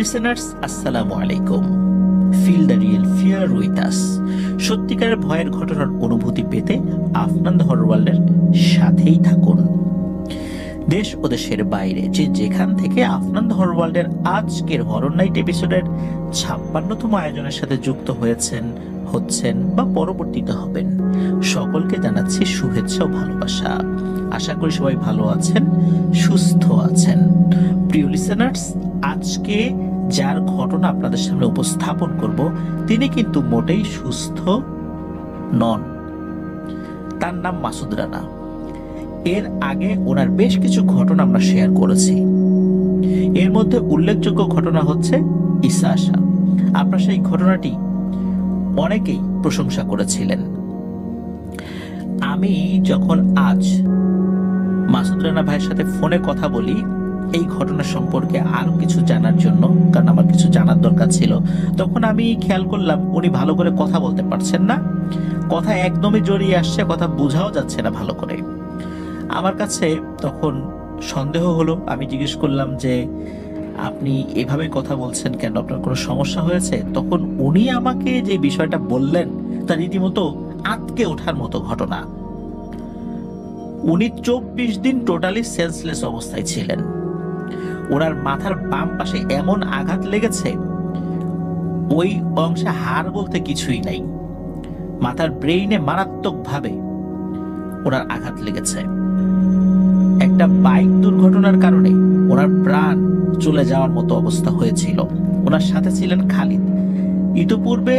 প্রিয় লিসেনার্স, আসসালামু আলাইকুম। Feel the real fear with us. সত্যিকারের ভয়ের ঘটনার অনুভূতি পেতে আফনান দ্য হরর ওয়ার্ল্ডের সাথেই থাকুন। দেশ ও দেশের বাইরে যে যেখান থেকে আফনান দ্য হরর ওয়ার্ল্ডের আজকের হরর নাইট এপিসোডের 56তম আয়োজনের সাথে যুক্ত হচ্ছেন বা পরবর্তীতে হবেন, সকলকে জানাচ্ছি শুভেচ্ছা ও ভালোবাসা। আশা করি সবাই ভালো আছেন, সুস্থ আছেন। প্রিয় লিসেনার্স, আজকে যার ঘটনা আপনাদের সামনে উপস্থাপন করব তিনি কিন্তু মোটেই সুস্থ নন। তার নাম মাসুদ রানা। এর আগে ওনার বেশ কিছু ঘটনা আমরা শেয়ার করেছি। এর মধ্যে উল্লেখযোগ্য ঘটনা হচ্ছে ঈসা আসা। আপনার সেই ঘটনাটি অনেকেই প্রশংসা করেছিলেন। আমি যখন আজ মাসুদ রানা ভাইয়ের সাথে ফোনে কথা বলি এই ঘটনা সম্পর্কে আরো কিছু জানার জন্য, কারণ আমার কিছু জানার দরকার ছিল, তখন আমি খেয়াল করলাম উনি ভালো করে কথা বলতে পারছেন না। কথা একদমই জড়িয়ে আসছে, কথা বোঝাও যাচ্ছে না ভালো করে। আমার কাছে তখন সন্দেহ হলো। আমি জিজ্ঞেস করলাম যে আপনি এভাবে কথা বলছেন কেন, আপনার কোনো সমস্যা হয়েছে? তখন উনি আমাকে যে বিষয়টা বললেন তা রীতিমতো আটকে ওঠার মতো ঘটনা। উনি 24 দিন টোটালি সেন্সলেস অবস্থায় ছিলেন। ওনার মাথার বাম পাশে এমন আঘাত লেগেছে, ওই অংশে হাড় বলতে কিছুই নাই। মাথার ব্রেইনে মারাত্মকভাবে ওনার আঘাত লেগেছে। একটা বাইক দুর্ঘটনার কারণে ওনার প্রাণ চলে যাওয়ার মতো অবস্থা হয়েছিল। ওনার সাথে ছিলেন খালিদ। ইতিপূর্বে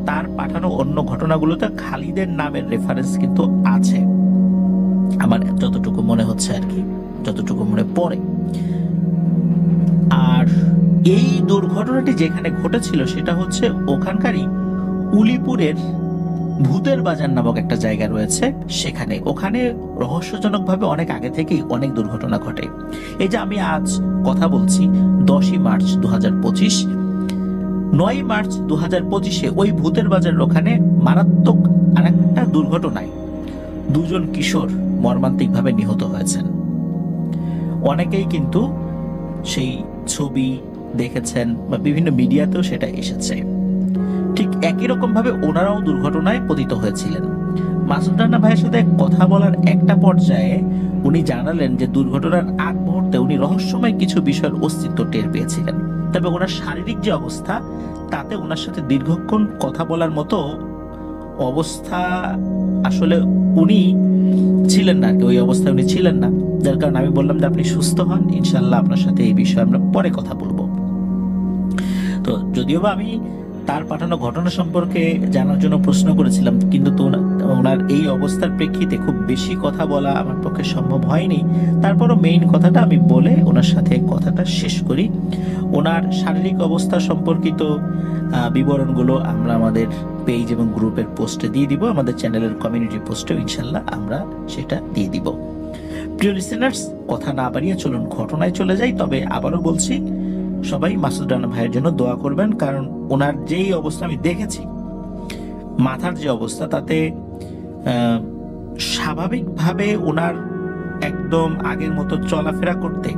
তার পাঠানো অন্য ঘটনাগুলোতে খালিদের নামের রেফারেন্স কিন্তু আছে, আমার যতটুকু মনে হচ্ছে আর কি, যতটুকু মনে পড়ে। আর এই দুর্ঘটনাটি যেখানে ঘটেছিল সেটা হচ্ছে ওখানকারই উলিপুরের ভূতের বাজার নামক একটা জায়গা রয়েছে, সেখানে। ওখানে রহস্যজনকভাবে অনেক আগে থেকেই অনেক দুর্ঘটনা ঘটে। এই যে আমি আজ কথা বলছি 10ই মার্চ 2025, 9ই মার্চ 2025 ওই ভূতের বাজার ওখানে মারাত্মক আরেকটা দুর্ঘটনায় 2জন কিশোর মর্মান্তিকভাবে নিহত হয়েছেন। অনেকেই কিন্তু সেই ছবি দেখেছেন বা বিভিন্ন মিডিয়াতেও সেটা এসেছে। ঠিক একই রকম ভাবে ওনারাও দুর্ঘটনায় পতিত হয়েছিলেন। মাসুদ রানা ভাইয়ের সাথে কথা বলার একটা পর্যায়ে উনি জানালেন যে দুর্ঘটনার আগ মুহূর্তে উনি রহস্যময় কিছু বিষয়ের অস্তিত্ব টের পেয়েছিলেন। তবে ওনার শারীরিক যে অবস্থা তাতে ওনার সাথে দীর্ঘক্ষণ কথা বলার মতো অবস্থা আসলে উনি ছিলেন না, ওই অবস্থায় উনি ছিলেন না। যার কারণে আমি বললাম যে আপনি সুস্থ হন, ইনশাল্লাহ আপনার সাথে এই বিষয়ে আমরা পরে কথা বলবো। তো যদিও বা আমি তার পাঠানো ঘটনা সম্পর্কে জানার জন্য প্রশ্ন করেছিলাম, কিন্তু ওনার এই অবস্থার প্রেক্ষিতে খুব বেশি কথা বলা আমার পক্ষে সম্ভব হয়নি। তারপরও মেইন কথাটা আমি বলে ওনার সাথে কথাটা শেষ করি। ওনার শারীরিক অবস্থা সম্পর্কিত বিবরণগুলো আমরা আমাদের পেজ এবং গ্রুপের পোস্টে দিয়ে দিব, আমাদের চ্যানেলের কমিউনিটি পোস্টেও ইনশাল্লাহ আমরা সেটা দিয়ে দিব। প্রিয় লিসেনার্স, কথা না বাড়িয়ে চলুন ঘটনায় চলে যাই। তবে আবারও বলছি, সবাই মাসুদ রানা ভাইয়ের জন্য দোয়া করবেন, কারণ ওনার যেই অবস্থা আমি দেখেছি, মাথার যে অবস্থা, তাতে স্বাভাবিকভাবে ওনার একদম আগের মতো চলাফেরা করতে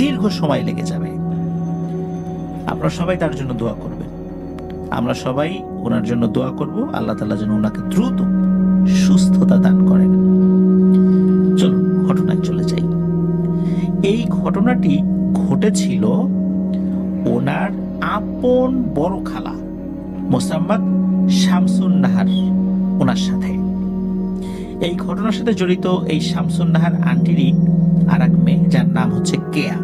দীর্ঘ সময় লেগে যাবে। আপনারা সবাই তার জন্য দোয়া করবেন, আমরা সবাই ওনার জন্য দোয়া করব। আল্লাহ তাআলা যেন ওনাকে দ্রুত সুস্থতা দান করেন। চলুন ঘটনায় চলে যাই। এই ঘটনাটি ঘটেছিল ওনার আপন বড় খালা মোসাম্মদ শামসুন নাহার ওনার সাথে। এই ঘটনার সাথে জড়িত এই শামসুন নাহার আন্টিরই আর এক মেয়ে, যার নাম হচ্ছে কেয়া।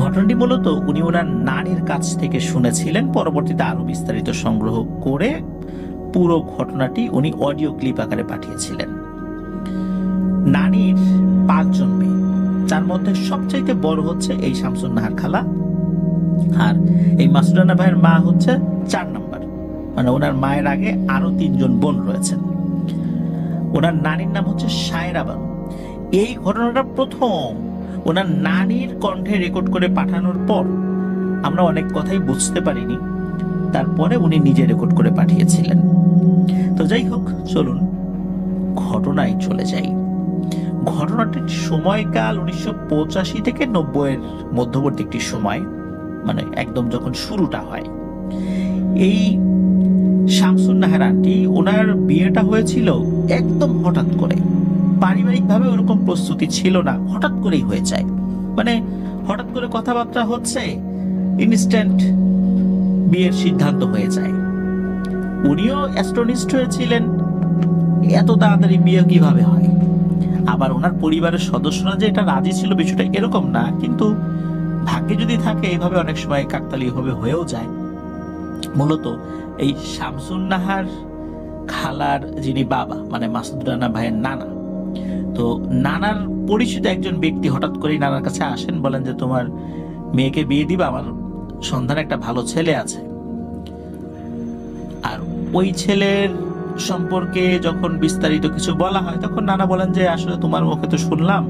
ঘটনাটি মূলত উনি ওনার নানির কাছ থেকে শুনেছিলেন, পরবর্তীতে আরো বিস্তারিত সংগ্রহ করে পুরো ঘটনাটি উনি অডিও ক্লিপ আকারে পাঠিয়েছিলেন। নানির 5 জন মেয়ে, যার মধ্যে সবচাইতে বড় হচ্ছে এই শামসুন নাহার খালা, আর এই মাসুদ রানা ভাইয়ের মা হচ্ছে 4 নম্বর। মানে ওনার মায়ের আগে আরো 3 জন বোন রয়েছেন। ওনার নানির নাম হচ্ছে শায়রা বানু। এই ঘটনাটা প্রথম ওনার নানির কণ্ঠে রেকর্ড করে পাঠানোর পর আমরা অনেক কথাই বুঝতে পারিনি, তারপরে উনি নিজে রেকর্ড করে পাঠিয়েছিলেন। তো যাই হোক, চলুন ঘটনায় চলে যাই। ঘটনাটির সময়কাল 1985 থেকে 90 এর মধ্যবর্তী একটি সময়। মানে একদম যখন শুরুটা হয়। এই শামসুন নাহার আন্টি, ওনার বিয়েটা হয়েছিল একদম হঠাৎ করে, পারিবারিকভাবে ওরকম প্রস্তুতি ছিল না, হঠাৎ করেই হয়ে যায়। মানে হঠাৎ করে কথাবার্তা হচ্ছে, ইনস্ট্যান্ট বিয়ের সিদ্ধান্ত হয়ে যায়। উনিও অ্যাস্টনিশড হয়েছিলেন, এত তাড়াতাড়ি বিয়ে কিভাবে হয়। আবার ওনার পরিবারের সদস্যরা যে এটা রাজি ছিল বিষয়টা এরকম না, কিন্তু ভাগ্যে যদি থাকে এভাবে অনেক সময় কাকতালীয় ভাবে হয়েও যায়। মূলত এই শামসুন নাহার খালার যিনি বাবা, মানে মাসুদ রানা ভাইয়ের নানা, তো নানার পরিচিত একজন ব্যক্তি হঠাৎ করেই নানার কাছে আসেন, বলেন যে তোমার মেয়েকে বিয়ে দিবা, আমার সন্ধানে একটা ভালো ছেলে আছে। আর ওই ছেলের সম্পর্কে যখন বিস্তারিত কিছু বলা হয়, তখন নানা বলেন যে আসলে তোমার মুখে তো শুনলাম,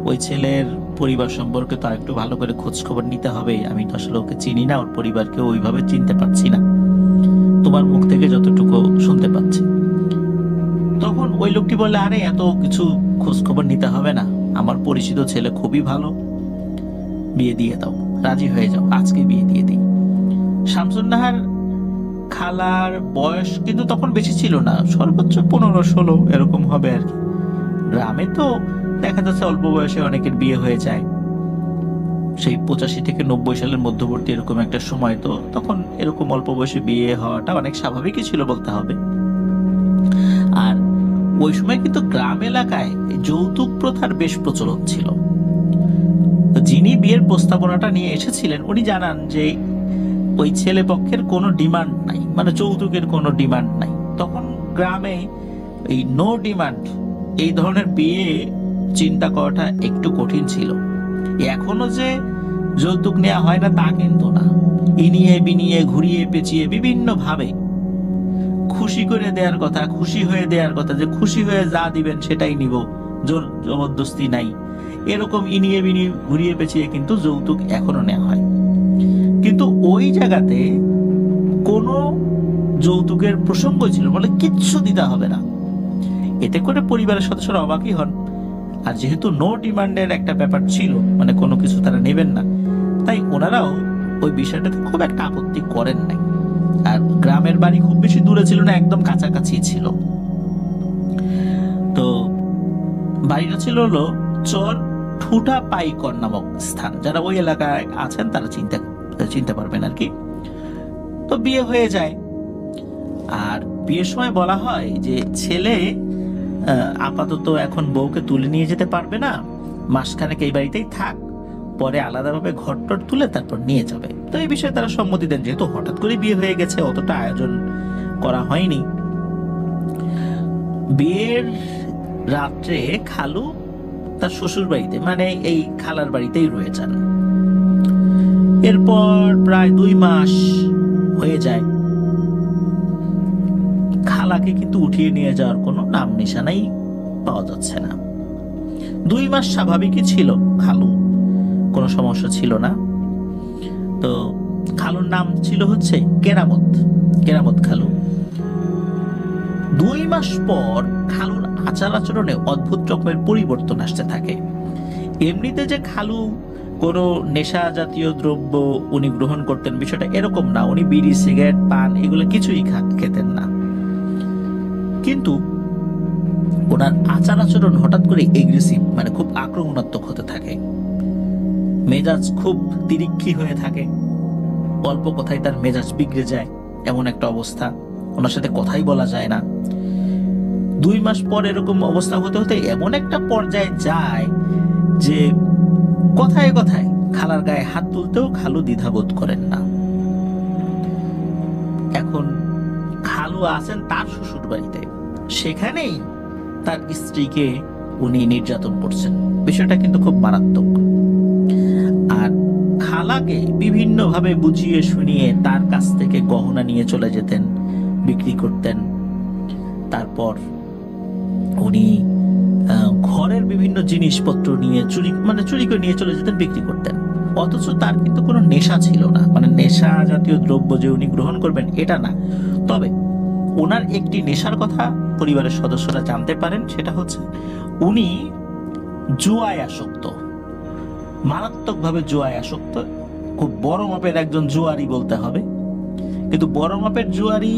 ওই ছেলের পরিবার সম্পর্কে তো একটু ভালো করে খোঁজ খবর নিতে হবে, আমি তো আসলে ওকে চিনি না, ওর পরিবারকে ওইভাবে চিনতে পারছি না, তোমার মুখ থেকে যতটুকু শুনতে পাচ্ছি। তখন ওই লোকটি বললে, আরে এত কিছু খোঁজ খবর নিতে হবে না, আমার পরিচিত ছেলে খুবই ভালো, বিয়ে দিয়ে দাও, রাজি হয়ে যাও, আজকে বিয়ে দিয়ে দিই। শামসুন নাহার খালার বয়স কিন্তু তখন বেশি ছিল না, সর্বোচ্চ 15-16 এরকম হবে আর কি। গ্রামে তো দেখা যাচ্ছে অল্প বয়সে অনেকের বিয়ে হয়ে যায়, সেই 85 থেকে 90 সালের মধ্যবর্তী এরকম একটা সময়, তো তখন এরকম অল্প বয়সে বিয়ে হওয়াটা অনেক স্বাভাবিকই ছিল বলতে হবে। আর ওই সময় কিন্তু গ্রাম এলাকায় যৌতুক প্রথার বেশ প্রচলন ছিল। যিনি বিয়ের প্রস্তাবনাটা নিয়ে এসেছিলেন উনি জানান যে ওই ছেলে পক্ষের কোনো ডিমান্ড নাই, মানে যৌতুকের কোনো ডিমান্ড নাই। তখন গ্রামে এই নো ডিমান্ড এই ধরনের বিয়ে চিন্তা করাটা একটু কঠিন ছিল। এখনো যে যৌতুক নেওয়া হয় না তা কিন্তু না, ইনিয়ে বিনিয়ে ঘুরিয়ে পেঁচিয়ে বিভিন্ন ভাবে খুশি করে দেওয়ার কথা, খুশি হয়ে দেওয়ার কথা, যে খুশি হয়ে যা দিবেন সেটাই নিব, জোর জবরদস্তি নাই, এরকম ইনিয়ে বিনিয়ে ঘুরিয়ে পেঁচিয়ে কিন্তু যৌতুক এখনো নেওয়া হয়। কিন্তু ওই জায়গাতে কোনো যৌতুকের প্রসঙ্গ ছিল বলে কিচ্ছু দিতে হবে না। এতে করে পরিবারের সদস্যরা অবাকই হন। আর যেহেতু নো ডিমান্ডের একটা ব্যাপার ছিল, মানে কোনো কিছু তারা নেবেন না, তাই ওনারাও ওই বিষয়টাতে খুব একটা আপত্তি করেন নাই। আর গ্রামের বাড়ি খুব বেশি দূরে ছিল না, একদম কাছাকাছি ছিল। তো বাড়িটা ছিল হলো চর ঠুটা পাইকর নামক স্থান, যারা ওই এলাকায় আছেন তারা চিনতে পারবেন আর কি। তো বিয়ে হয়ে যায়। আর বিয়ের সময় বলা হয় যে ছেলে আপাতত এখন বউকে তুলে নিয়ে যেতে পারবে না, মাসখানেক এই বাড়িতেই থাক, পরে আলাদাভাবে ঘরটর তুলে তারপর নিয়ে যাবে। তো এই বিষয়ে তারা সম্মতি দেন, যেহেতু হঠাৎ করে বিয়ে হয়ে গেছে, অতটা আয়োজন করা হয়নি। বিয়ের রাত্রে খালু তার শ্বশুর বাড়িতে, মানে এই খালার বাড়িতেই রয়ে যান। এরপর প্রায় 2 মাস হয়ে যায়, খালাকে কিন্তু উঠিয়ে নিয়ে যাওয়ার কোনো নাম নিশানাই পাওয়া যাচ্ছে না। 2 মাস স্বাভাবিকই ছিল, খালু কোনো সমস্যা ছিল না। তো খালুর নাম ছিল হচ্ছে কেরামত খালু। 2 মাস পর খালুর আচার আচরণে অদ্ভুত রকমের পরিবর্তন আসতে থাকে। এমনিতে যে খালু কোনো নেশা জাতীয় দ্রব্য উনি গ্রহণ করতেন বিষয়টা এরকম না, উনি বিড়ি সিগারেট পান এগুলো কিছুই খেতেন না, কিন্তু ওনার আচার আচরণ হঠাৎ করে এগ্রেসিভ, মানে খুব আক্রমণাত্মক হতে থাকে। মেজাজ খুব তিরিক্ষি হয়ে থাকে, অল্প কথায় তার মেজাজ বিগড়ে যায়, এমন একটা অবস্থা, ওনার সাথে কথাই বলা যায় না। 2 মাস পর এরকম অবস্থা হতে হতে এমন একটা পর্যায়ে যায় যে কথায় কথায় খালার গায়ে হাত তুলতেও খালু দ্বিধাবোধ করেন না। এখন খালু আছেন তার শ্বশুর বাড়িতে, সেখানেই তার স্ত্রীকে উনি নির্যাতন করছেন, বিষয়টা কিন্তু খুব মারাত্মক। আর খালাকে বিভিন্ন ভাবে বুঝিয়ে শুনিয়ে তার কাছ থেকে গহনা নিয়ে চলে যেতেন, বিক্রি করতেন। তারপর উনি ঘরের বিভিন্ন জিনিসপত্র নিয়ে চুরি করে নিয়ে চলে যেতেন, বিক্রি করতেন। অথচ তার কিন্তু কোনো নেশা ছিল না, মানে নেশা জাতীয় দ্রব্য যে উনি গ্রহণ করবেন এটা না। তবে ওনার একটি নেশার কথা পরিবারের সদস্যরা জানতে পারেন, সেটা হচ্ছে উনি জুয়ায় আসক্ত, মারাত্মকভাবে জুয়ায় আসক্ত। খুব বড় মাপের একজন জুয়ারি বলতে হবে। কিন্তু বড় মাপের জুয়ারি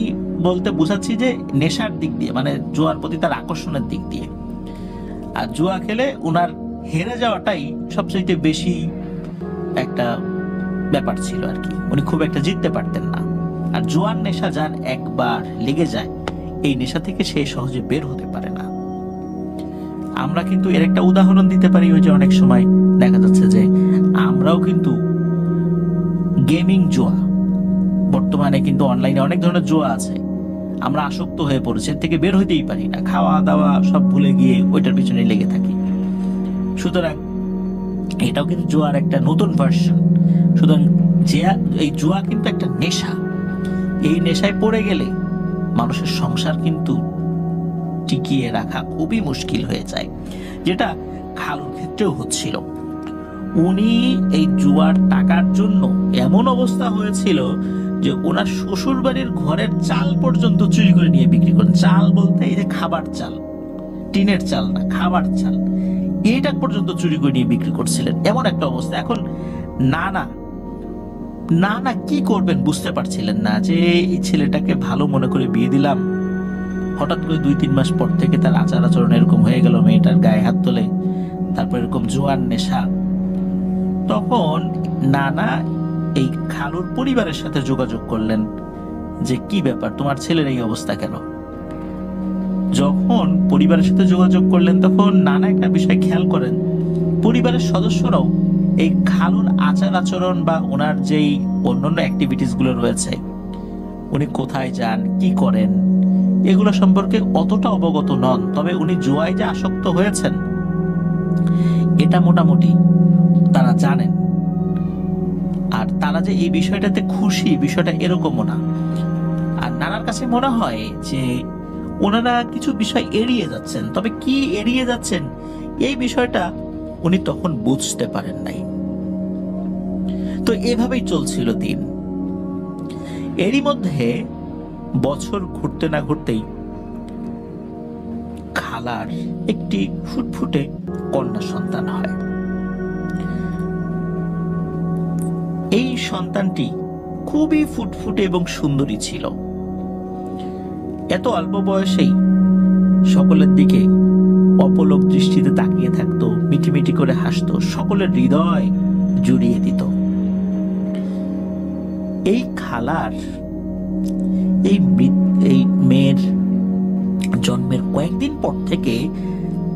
বলতে বোঝাচ্ছি যে নেশার দিক দিয়ে, মানে জুয়ার প্রতি তার আকর্ষণের দিক দিয়ে। আর জুয়া খেলে ওনার হেরে যাওয়াটাই সবচেয়ে বেশি একটা ব্যাপার ছিল আর কি। উনি খুব একটা জিততে পারতেন না। আর জুয়ার নেশা যার একবার লেগে যায়, এই নেশা থেকে সে সহজে বের হতে পারে না। আমরা কিন্তু এর একটা উদাহরণ দিতে পারি। ওই যে অনেক সময় দেখা যাচ্ছে যে আমরাও কিন্তু গেমিং জুয়া, বর্তমানে কিন্তু অনলাইনে অনেক ধরনের জুয়া আছে, আমরা আসক্ত হয়ে পড়েছি, এর থেকে বের হইতেই পারি না। খাওয়া দাওয়া সব ভুলে গিয়ে ওইটার পিছনে লেগে থাকি। সুতরাং এটাও কিন্তু জুয়ার একটা নতুন ভার্সন। সুতরাং যে এই জুয়া কিন্তু একটা নেশা, এই নেশায় পড়ে গেলে মানুষের সংসার কিন্তু টিকিয়ে রাখা খুবই মুশকিল হয়ে যায়, যেটা খালুর ক্ষেত্রেও হচ্ছিল। উনি এই জুয়ার টাকার জন্য এমন অবস্থা হয়েছিল যে ওনার শ্বশুর বাড়ির ঘরের চাল পর্যন্ত চুরি করে নিয়ে বিক্রি করেন। চাল বলতে এই যে খাবার চাল, টিনের চাল না, খাবার চাল, এইটা পর্যন্ত চুরি করে নিয়ে বিক্রি করছিলেন। এমন একটা অবস্থা। এখন না কি করবেন বুঝতে পারছিলেন না, যে এই ছেলেটাকে ভালো মনে করে বিয়ে দিলাম, হঠাৎ করে 2-3 মাস পর থেকে তার আচার আচরণ এরকম হয়ে গেল, মেয়েটার গায়ে হাত তোলে, তারপর এরকম জোয়ার নেশা। তখন নানা এই খালুর পরিবারের সাথে যোগাযোগ করলেন যে কি ব্যাপার, তোমার ছেলের এই অবস্থা কেন? যখন পরিবারের সাথে যোগাযোগ করলেন তখন নানা একটা বিষয় খেয়াল করেন, পরিবারের সদস্যরাও এই খালুর আচার আচরণ বা ওনার যেই অন্যান্য অ্যাক্টিভিটিস গুলো রয়েছে, উনি কোথায় যান, কি করেন, এগুলো সম্পর্কে অতটা অবগত নন। তবে উনি জুয়ায় যে আসক্ত হয়েছেন এটা মোটামুটি তারা জানেন। আর তারা যে এই বিষয়টাতে খুশি, বিষয়টা এরকমও না। আর নানার কাছে মনে হয় যে ওনারা কিছু বিষয় এড়িয়ে যাচ্ছেন। তবে কি এড়িয়ে যাচ্ছেন এই বিষয়টা উনি তখন বুঝতে পারেন নাই। তো এভাবেই চলছিল দিন। এরই মধ্যে বছর ঘুরতে না ঘুরতেই খালার একটি ফুটফুটে কন্যা সন্তান হয়। এই সন্তানটি খুবই ফুটফুটে এবং সুন্দরী ছিল। এত অল্প বয়সেই সকলের দিকে অপলক দৃষ্টিতে তাকিয়ে থাকতো, মিটিমিটি করে হাসতো, সকলের হৃদয় জুড়িয়ে দিত। এই খালার এই মেয়ের জন্মের কয়েকদিন পর থেকে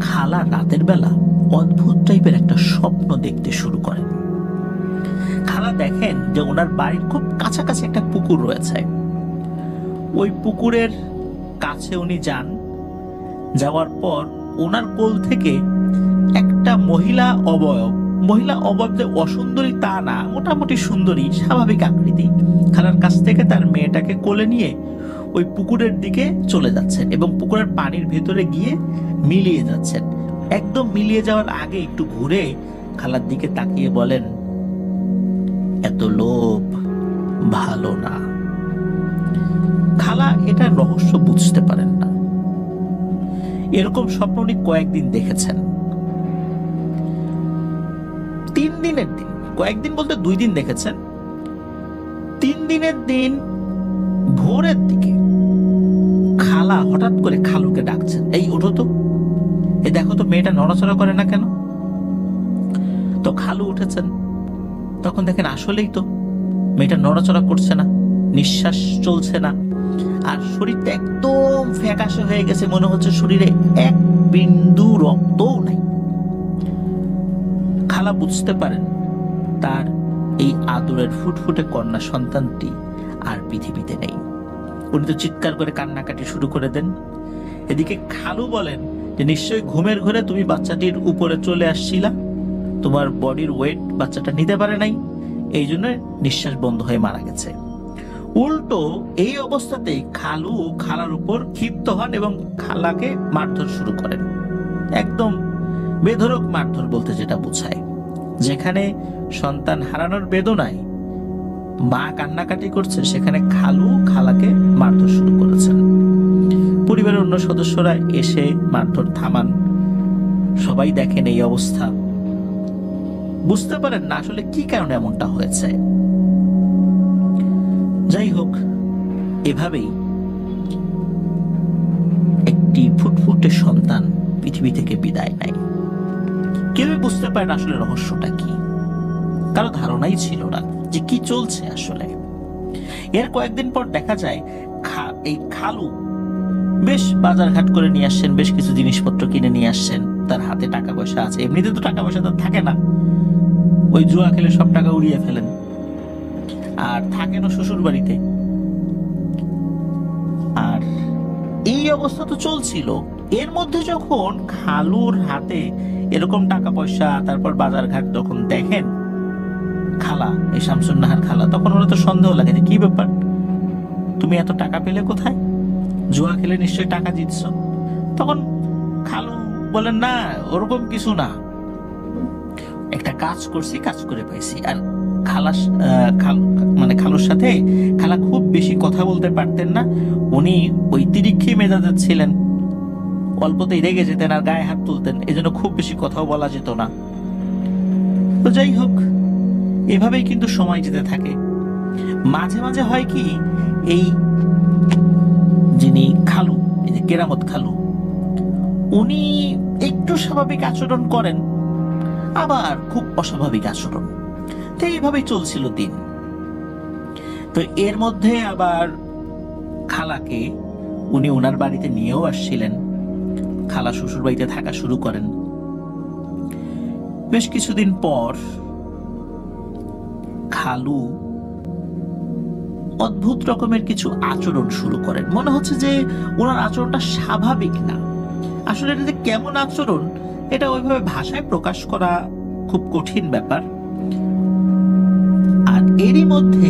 খালা রাতের বেলা অদ্ভুত টাইপের একটা স্বপ্ন দেখতে শুরু করেন। খালা দেখেন যে ওনার বাড়ির খুব কাছাকাছি একটা পুকুর রয়েছে। ওই পুকুরের কাছে উনি যান। যাওয়ার পর ওনার কোল থেকে একটা মহিলা অবয়ব যে অসুন্দরী তা না, মোটামুটি সুন্দরী, স্বাভাবিক আকৃতি, খালার কাছ থেকে তার মেয়েটাকে কোলে নিয়ে ওই পুকুরের দিকে চলে যাচ্ছেন এবং পুকুরের পানির ভেতরে গিয়ে মিলিয়ে যাচ্ছেন। একদম মিলিয়ে যাওয়ার আগে একটু ঘুরে খালার দিকে তাকিয়ে বলেন, এত লোভ ভালো না। খালা এটা রহস্য বুঝতে পারেন না। এরকম স্বপ্ন উনি কয়েকদিন দেখেছেন। 3 দিনের দিন, কয়েকদিন বলতে 2 দিন দেখেছেন। 3 দিনের দিন ভোরের দিকে খালা হঠাৎ করে খালুকে ডাকছেন, এই ওঠো তো, এই দেখো তো মেয়েটা নড়াচড়া করে না কেন। তো খালু উঠেছেন। তখন দেখেন আসলেই তো মেয়েটা নড়াচড়া করছে না, নিঃশ্বাস চলছে না, আর শরীরটা একদম ফ্যাকাশে হয়ে গেছে, মনে হচ্ছে শরীরে এক বিন্দু রক্তও নাই। খালা বুঝতে পারেন তার এই আদরের ফুটফুটে কন্যা সন্তানটি আর পৃথিবীতে নেই। উনি তো চিৎকার করে কান্নাকাটি শুরু করে দেন। এদিকে খালু বলেন যে নিশ্চয়ই ঘুমের ঘরে তুমি বাচ্চাটির উপরে চলে আসছিলা, তোমার বডির ওয়েট বাচ্চাটা নিতে পারে নাই, এই জন্য নিঃশ্বাস বন্ধ হয়ে মারা গেছে। উল্টো এই অবস্থাতেই খালু খালার উপর ক্ষিপ্ত হন এবং খালাকে মারধর শুরু করেন। একদম বেধড়ক মারধর বলতে যেটা বোঝায়, যেখানে সন্তান হারানোর বেদনায় মা কান্নাকাটি করছে, সেখানে খালু খালাকে মারধর শুরু করেছেন। পরিবারের অন্য সদস্যরা এসে মারধর থামান। সবাই দেখেন এই অবস্থা। বুঝতে পারেন না আসলে কি কারণে এমনটা হয়েছে। যাই হোক, এভাবেই একটি ফুটফুটে সন্তান পৃথিবী থেকে বিদায় নেয়। কেউই বুঝতে পারে না আসলে রহস্যটা কি, কারো ধারণাই ছিল না যে কি চলছে আসলে। এর কয়েকদিন পর দেখা যায় এই খালু বেশ বাজারঘাট করে নিয়ে আসছেন, বেশ কিছু জিনিসপত্র কিনে নিয়ে আসছেন, তার হাতে টাকা পয়সা আছে। এমনিতে তো টাকা পয়সা তার থাকে না, ওই জুয়া খেলে সব টাকা উড়িয়ে ফেলেন, আর থাকেন শ্বশুর বাড়িতে। আর এই অবস্থা তো চলছিল, এর মধ্যে যখন খালুর হাতে এরকম টাকা পয়সা, তারপর বাজারঘাট যখন দেখেন খালা, এই শামসুন্নাহার খালা, তখন ওরা তো সন্দেহ লাগে যে কি ব্যাপার, তুমি এত টাকা পেলে কোথায়? জুয়া খেলে নিশ্চয়ই টাকা জিতছ। তখন খালু বলেন, না ওরকম কিছু না, একটা কাজ করছি, কাজ করে পাইছি। আর খালুর সাথে খালা খুব বেশি কথা বলতে পারতেন না, উনি ওই তিরিক্ষি মেজাজের ছিলেন, অল্পতেই রেগে যেতেন আর গায়ে হাত তুলতেন, এজন্য খুব বেশি কথাও বলা যেত না। তো যাই হোক, এভাবেই কিন্তু সময় যেতে থাকে। মাঝে মাঝে হয় কি, এই যিনি খালু, এই যে কেরামত খালু, উনি একটু স্বাভাবিক আচরণ করেন, আবার খুব অস্বাভাবিক আচরণ। তো এইভাবেই চলছিল দিন। তো এর মধ্যে আবার খালাকে উনি ওনার বাড়িতে নিয়েও আসছিলেন। খালা শ্বশুর বাড়িতে থাকা শুরু করেন। বেশ কিছুদিন পর খালু অদ্ভুত রকমের কিছু আচরণ শুরু করেন। মনে হচ্ছে যে ওনার আচরণটা স্বাভাবিক না। আসলে এটা যে কেমন আচরণ, এটা ওইভাবে ভাষায় প্রকাশ করা খুব কঠিন ব্যাপার। আর এরই মধ্যে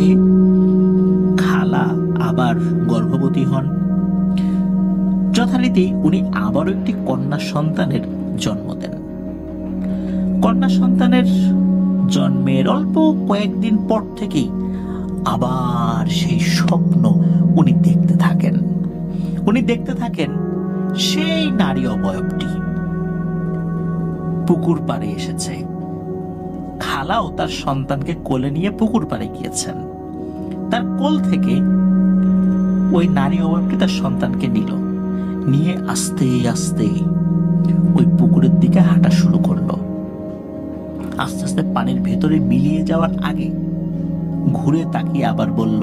খালা আবার গর্ভবতী হন। যথারীতি উনি আবারও একটি কন্যা সন্তানের জন্ম দেন। কন্যা সন্তানের জন্মের অল্প কয়েকদিন পর থেকেই আবার সেই স্বপ্ন উনি দেখতে থাকেন। উনি দেখতে থাকেন সেই নারী অবয়বটি পুকুর পাড়ে এসেছে। খালাও তার সন্তানকে কোলে নিয়ে পুকুর পাড়ে গিয়েছেন। তার কোল থেকে ওই নারী অবয়বটি তার সন্তানকে নিল, নিয়ে আস্তে আস্তে ওই পুকুরের দিকে হাঁটা শুরু করলো। আস্তে আস্তে পানির ভেতরে মিলিয়ে যাওয়ার আগে ঘুরে তাকিয়ে আবার বলল,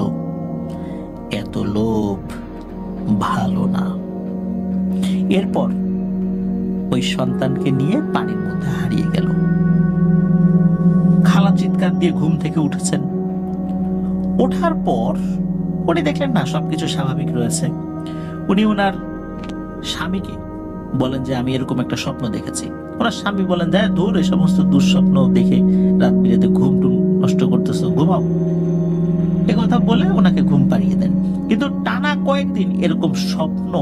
এত লোভ ভালো না। এরপর ওই সন্তানকে নিয়ে পানির মধ্যে হারিয়ে গেল। খালা চিৎকার দিয়ে ঘুম থেকে উঠেছেন। ওঠার পর উনি দেখলেন না, সবকিছু স্বাভাবিক রয়েছে। উনি ওনার স্বামীকে বলেন যে আমি এরকম একটা স্বপ্ন দেখেছি। ওনার স্বামী বলেন, যায় দূর, এই সমস্ত দুঃস্বপ্ন দেখে রাত বিরেতে ঘুম টুম নষ্ট করতেছো, ঘুমাও। এ কথা বলে ওনাকে ঘুম পাড়িয়ে দেন। কিন্তু টানা কয়েকদিন এরকম স্বপ্ন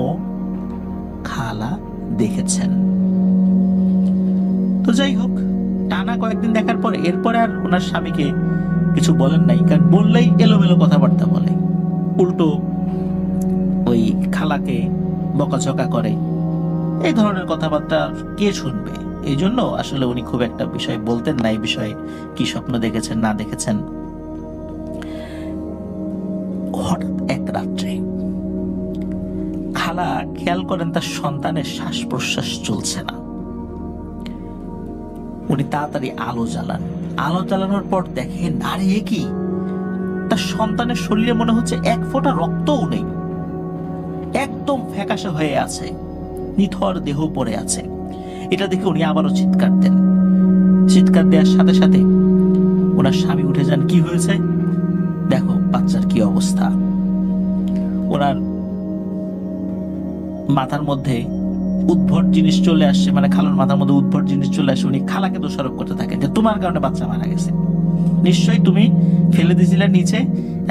খালা দেখেছেন। তো যাই হোক, টানা কয়েকদিন দেখার পর এরপরে আর ওনার স্বামীকে কিছু বলেন নাই, কারণ বললেই এলোমেলো কথাবার্তা বলে, উল্টো ওই খালাকে বকাঝকা করে। এই ধরনের কথাবার্তা কে শুনবে? এই জন্য আসলে উনি খুব একটা বিষয় বলতেন না, এই বিষয়ে কি স্বপ্ন দেখেছেন না দেখেছেন। হঠাৎ এক রাত্রে খালা খেয়াল করেন তার সন্তানের শ্বাস প্রশ্বাস চলছে না। উনি তাড়াতাড়ি আলো জ্বালান। আলো জ্বালানোর পর দেখেন, আরে এ কি, তার সন্তানের শরীরে মনে হচ্ছে এক ফোঁটা রক্তও নেই, একদম ফ্যাকাশে হয়ে আছে, নিথর দেহ পড়ে আছে। এটা দেখে উনি আবারও চিৎকার দেন। চিৎকার দেওয়ার সাথে সাথে ওনার স্বামী উঠে যান। কি হয়েছে দেখো, বাচ্চার কি অবস্থা। ওনার মাথার মধ্যে উদ্ভট জিনিস চলে আসছে, মানে খালার মাথার মধ্যে উদ্ভট জিনিস চলে আসে। উনি খালাকে দোষারোপ করতে থাকেন যে তোমার কারণে বাচ্চা মারা গেছে, নিশ্চয়ই তুমি ফেলে দিয়েছিলে নিচে,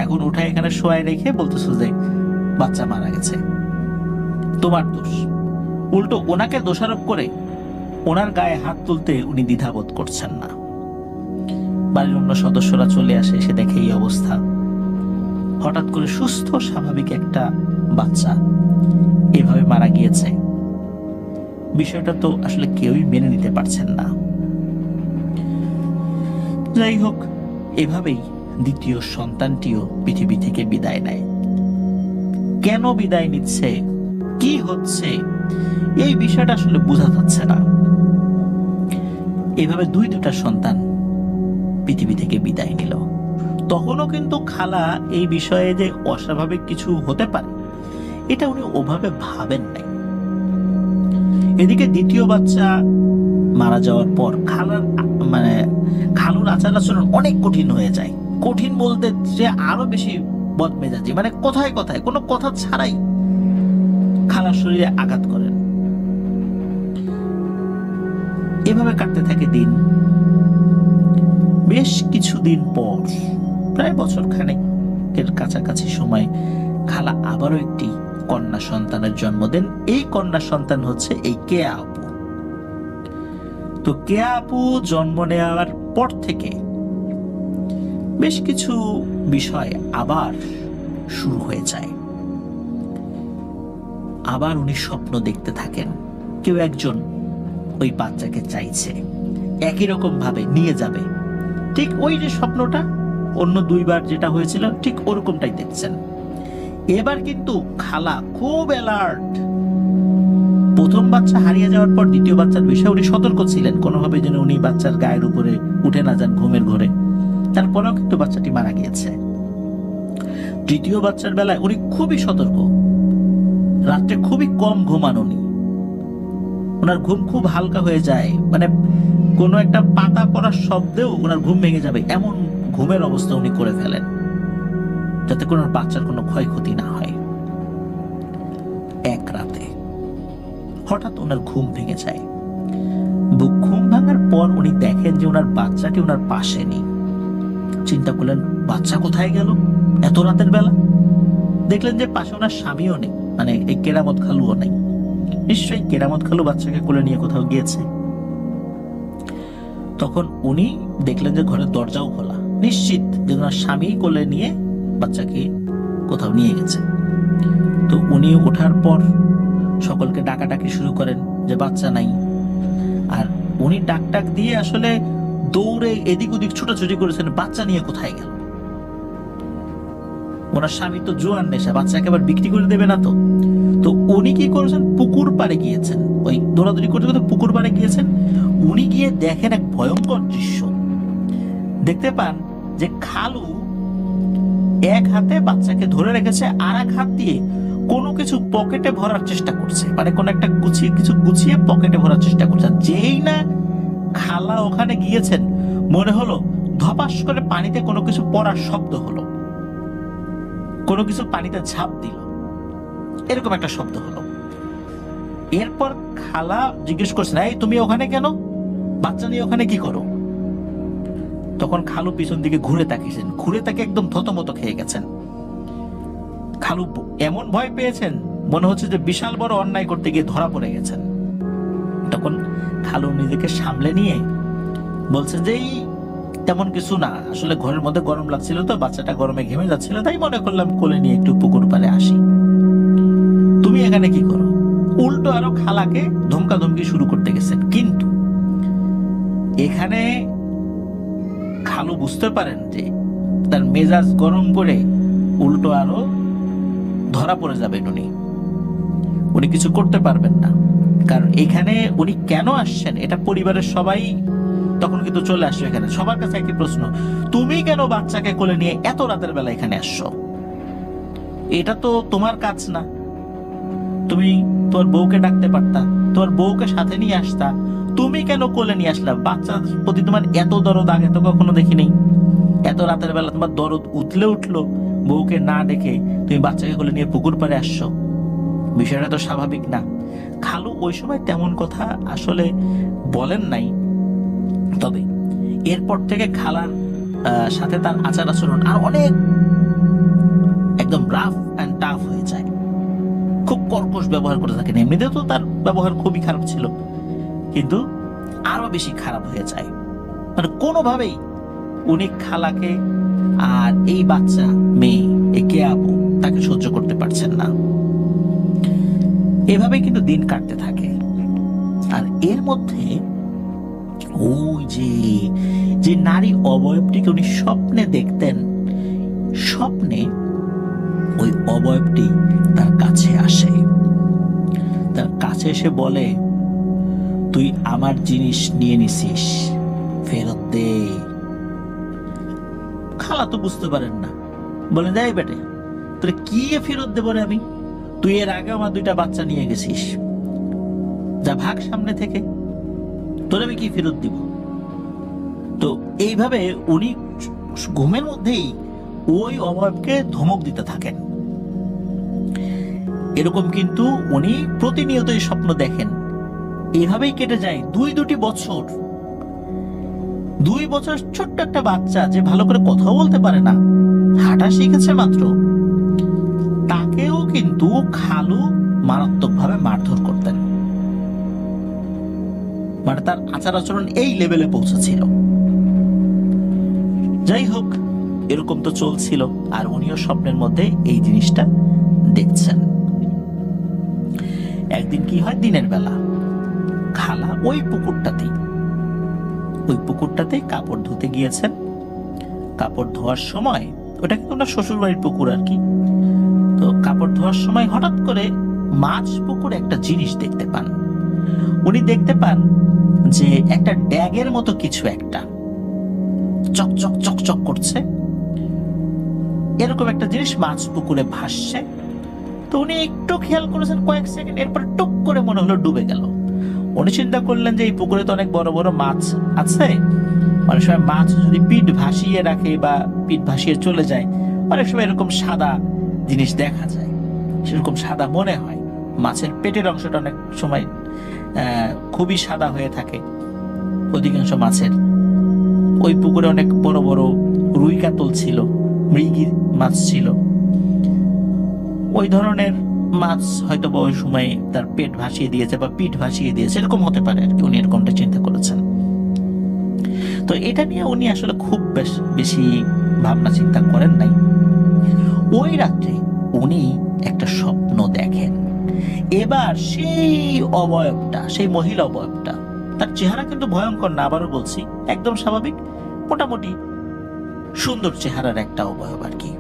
এখন উঠায় এখানে শোয়াই রেখে বলতেছো যে বাচ্চা মারা গেছে, তোমার দোষ। উল্টো ওনাকে দোষারোপ করে ওনার গায়ে হাত তুলতে উনি দ্বিধাবোধ করছেন না। বাড়ির অন্য সদস্যরা চলে আসে, এসে দেখে এই অবস্থা। হঠাৎ করে সুস্থ স্বাভাবিক একটা বাচ্চা এভাবে মারা গিয়েছে, বিষয়টা তো আসলে কেউই মেনে নিতে পারছেন না। যাই হোক, এভাবেই দ্বিতীয় সন্তানটিও পৃথিবী থেকে বিদায় নেয়। কেন বিদায় নিচ্ছে, কি হচ্ছে, এই বিষয়টা আসলে বোঝা যাচ্ছে না। এভাবে দুটা সন্তান পৃথিবী থেকে বিদায় নিল। তখনও কিন্তু খালা এই বিষয়ে যে অস্বাভাবিক কিছু হতে পারে এটা উনি ওভাবে ভাবেন নাই। এদিকে দ্বিতীয় বাচ্চা মারা যাওয়ার পর খালুর আচার আচরণ অনেক কঠিন হয়ে যায়। কঠিন বলতে যে আরো বেশি বদমেজাজি, কথায় কথায় কোনো কথা ছাড়াই খালার শরীরে আঘাত করেন। এভাবে কাটতে থাকে দিন। বেশ কিছুদিন পর, প্রায় বছর খানেকের কাছাকাছি সময়, খালা আবারও একটি কন্যা সন্তানের জন্ম দেন। এই কন্যা সন্তান হচ্ছে এই কেয়া আপু। তো কেয়া আপু জন্ম নেওয়ার পর থেকে বেশ কিছু বিষয় আবার শুরু হয়ে যায়। আবার উনি স্বপ্ন দেখতে থাকেন, কেউ একজন ওই বাচ্চাকে চাইছে, একই রকম ভাবে নিয়ে যাবে। ঠিক ওই যে স্বপ্নটা অন্য দুইবার যেটা হয়েছিল, ঠিক ওরকমটাই দেখছেন। এবার কিন্তু খালা খুব অ্যালার্ট। প্রথম বাচ্চা হারিয়ে যাওয়ার পর দ্বিতীয় বাচ্চার বিষয়ে উনি সতর্ক ছিলেন, কোনোভাবে যেন উনি বাচ্চার গায়ের উপরে উঠে না যান ঘুমের ঘরে। তারপরেও কিন্তু বাচ্চাটি মারা গিয়েছে। তৃতীয় বাচ্চার বেলায় উনি খুবই সতর্ক, রাত্রে খুবই কম ঘুমান উনি। ওনার ঘুম খুব হালকা হয়ে যায়, কোনো একটা পাতা পড়ার শব্দেও ওনার ঘুম ভেঙে যাবে, এমন ঘুমের অবস্থা উনি করে ফেলেন, যাতে কোনো বাচ্চার কোনো ক্ষয়ক্ষতি না হয়। এক রাতে হঠাৎ ওনার ঘুম ভেঙে যায়। ঘুম ভাঙার পর উনি দেখেন যে ওনার বাচ্চাটি ওনার পাশে নেই। চিন্তা করলেন, বাচ্চা কোথায় গেল এত রাতের বেলা? দেখলেন যে পাশে ওনার স্বামীও নেই, এই কেরামত খালুও নেই। নিশ্চয়ই কেরামত খালু বাচ্চাকে কোলে নিয়ে কোথাও গিয়েছে। তখন উনি দেখলেন যে ঘরের দরজাও খোলা, নিশ্চিত যে ওনার স্বামী কোলে নিয়ে বাচ্চাকে কোথাও নিয়ে গেছে। তো উনি ওঠার পর সকলকে ডাকাডাকি শুরু করেন যে বাচ্চা নাই। আর উনি ডাক দিয়ে আসলে দৌড়ে এদিক ওদিক ছুটাছুটি করেছেন, বাচ্চা নিয়ে কোথায় গেল। ওনার স্বামী তো জোয়ান নেশা, বাচ্চাকে আবার বিক্রি করে দেবে না। তো উনি কি করেছেন, পুকুর পাড়ে গিয়েছেন। ওই দৌড়াদৌড়ি করতে করতে পুকুর পাড়ে গিয়েছেন। উনি গিয়ে দেখেন এক ভয়ঙ্কর দৃশ্য। দেখতে পান যে খালু এক হাতে বাচ্চাকে ধরে রেখেছে, আর এক হাত দিয়ে কোনো কিছু পকেটে ভরার চেষ্টা করছে, কোনো একটা কিছু গুছিয়ে পকেটে ভরার চেষ্টা করছে। যেই না খালা ওখানে গিয়েছেন, মনে হলো ধপাস করে পানিতে কোনো কিছু পড়ার শব্দ হলো, কোনো কিছু পানিতে ঝাঁপ দিল, এরকম একটা শব্দ হলো। এরপর খালা জিজ্ঞেস করছেন, এই তুমি ওখানে কেন, বাচ্চা নিয়ে ওখানে কি করো? তখন খালু পিছন দিকে ঘুরে তাকিয়েছেন, ঘুরে তাকে একদম থতমত খেয়ে গেছেন। খালু এমন ভয় পেয়েছেন, মনে হচ্ছে যে বিশাল বড় অন্যায় করতে গিয়ে ধরা পড়ে গেছেন। তখন খালু নিজেকে সামলে নিয়ে বলছেন যে তেমন কিছু না, আসলে ঘরের মধ্যে গরম লাগছিল, তো বাচ্চাটা গরমে ঘেমে যাচ্ছিল, তাই মনে করলাম কোলে নিয়ে একটু পুকুর পাড়ে আসি। তুমি এখানে কি করো? উল্টো আরো খালাকে ধমকাধমকি শুরু করতে গেছেন। কিন্তু এখানে খালু বুঝতে পারেন যে তার মেজাজ গরম করে উল্টো আরো ধরা পড়ে যাবেন উনি কিছু করতে পারবেন না। কারণ এখানে উনি কেন আসছেন এটা পরিবারের সবাই তখন কিন্তু চলে আসছে। এখানে সবার কাছে একই প্রশ্ন, তুমি কেন বাচ্চাকে কোলে নিয়ে এত রাতের বেলা এখানে আসছো? এটা তো তোমার কাজ না, তুমি তোমার বউকে ডাকতে পারতা, তোমার বউকে সাথে নিয়ে আসতা, তুমি কেন কোলে নিয়ে আসলা? বাচ্চার প্রতি তোমার এত দরদ আগে তো কখনো দেখিনি। এত রাতের বেলা তোমার দরদ উঠলো, বউকে না ডেকে তুমি বাচ্চাকে কোলে নিয়ে পুকুর পাড়ে আসছো, বিষয়টা তো স্বাভাবিক না। খালু ওই সময় তেমন কথা আসলে বলেন নাই, তবে এরপর থেকে খালার সাথে তার আচার আচরণ আর অনেক একদম রাফ এন্ড টাফ হয়ে যায়। খুব কর্কশ ব্যবহার করে থাকেন। এমনিতেও তো তার ব্যবহার খুবই খারাপ ছিল, কিন্তু আরো বেশি খারাপ হয়ে যায়। কোনোভাবেই উনি খালাকে আর এই বাচ্চা মেয়ে একে আপু তাকে সহ্য করতে পারছেন না। এভাবে কিন্তু দিন কাটতে থাকে। আর এর মধ্যে ওই যে যে নারী অবয়বটিকে উনি স্বপ্নে দেখতেন, স্বপ্নে ওই অবয়বটি তার কাছে আসে, তার কাছে এসে বলে, তুই আমার জিনিস নিয়ে নিছিস, ফেরত দে। খালা তো বুঝতে পারেন না, বলে, দেয় বেটে, তোর কি ফেরত দেবো রে আমি? তুই এর আগে আমার 2টা বাচ্চা নিয়ে গেছিস, যা ভাগ সামনে থেকে, তোর আমি কি ফেরত দিব? তো এইভাবে উনি ঘুমের মধ্যেই ওই অবয়বকে ধমক দিতে থাকেন। এরকম কিন্তু উনি প্রতিনিয়তই স্বপ্ন দেখেন। এভাবেই কেটে যায় 2 বছর। 2 বছর ছোট্ট একটা বাচ্চা যে ভালো করে কথাও বলতে পারে না, হাঁটা শিখেছে মাত্র, তাকেও কিন্তু খালু মারাত্মকভাবে মারধর করতেন। মানে তার আচার আচরণ এই লেভেলে পৌঁছেছিল। যাই হোক, এরকম তো চলছিল, আর উনিও স্বপ্নের মধ্যে এই জিনিসটা দেখছেন। একদিন কি হয়, দিনের বেলা খালা ওই পুকুরটাতেই কাপড় ধুতে গিয়েছেন। কাপড় ধোয়ার সময়, ওটা কিন্তু ওনার শ্বশুর বাড়ির পুকুর আর কি, তো কাপড় ধোয়ার সময় হঠাৎ করে মাছ পুকুরে একটা জিনিস দেখতে পান। উনি দেখতে পান যে একটা ড্যাগের মতো কিছু একটা চকচক চকচক করছে, এরকম একটা জিনিস মাছ পুকুরে ভাসছে। তো উনি একটু খেয়াল করেছেন কয়েক সেকেন্ড, এরপর টুক করে মনে হলো ডুবে গেল। উনি চিন্তা করলেন যে এই পুকুরে তো অনেক বড় বড় মাছ আছে, অনেক সময় মাছ যদি পিঠ ভাসিয়ে রাখে বা পিঠ ভাসিয়ে চলে যায়, অনেক সময় এরকম সাদা জিনিস দেখা যায়, সেরকম সাদা মনে হয়। মাছের পেটের অংশটা অনেক সময় খুবই সাদা হয়ে থাকে অধিকাংশ মাছের। ওই পুকুরে অনেক বড় বড় রুই কাতল ছিল, মৃগী মাছ ছিল, ওই ধরনের মাছ হয়তো ওই সময় তার পেট ভাসিয়ে দিয়েছে বা পিঠ ভাসিয়ে দিয়েছে, এরকম হতে পারে আর কি। উনি এরকমটা চিন্তা করেছেন। তো এটা নিয়ে উনি আসলে খুব বেশি ভাবনা চিন্তা করেন নাই। ওই রাত্রে উনি একটা স্বপ্ন দেখেন। এবার সেই অবয়বটা, সেই মহিলা অবয়বটা, তার চেহারা কিন্তু ভয়ঙ্কর না, আবারও বলছি, একদম স্বাভাবিক, মোটামুটি সুন্দর চেহারার একটা অবয়ব আর কি।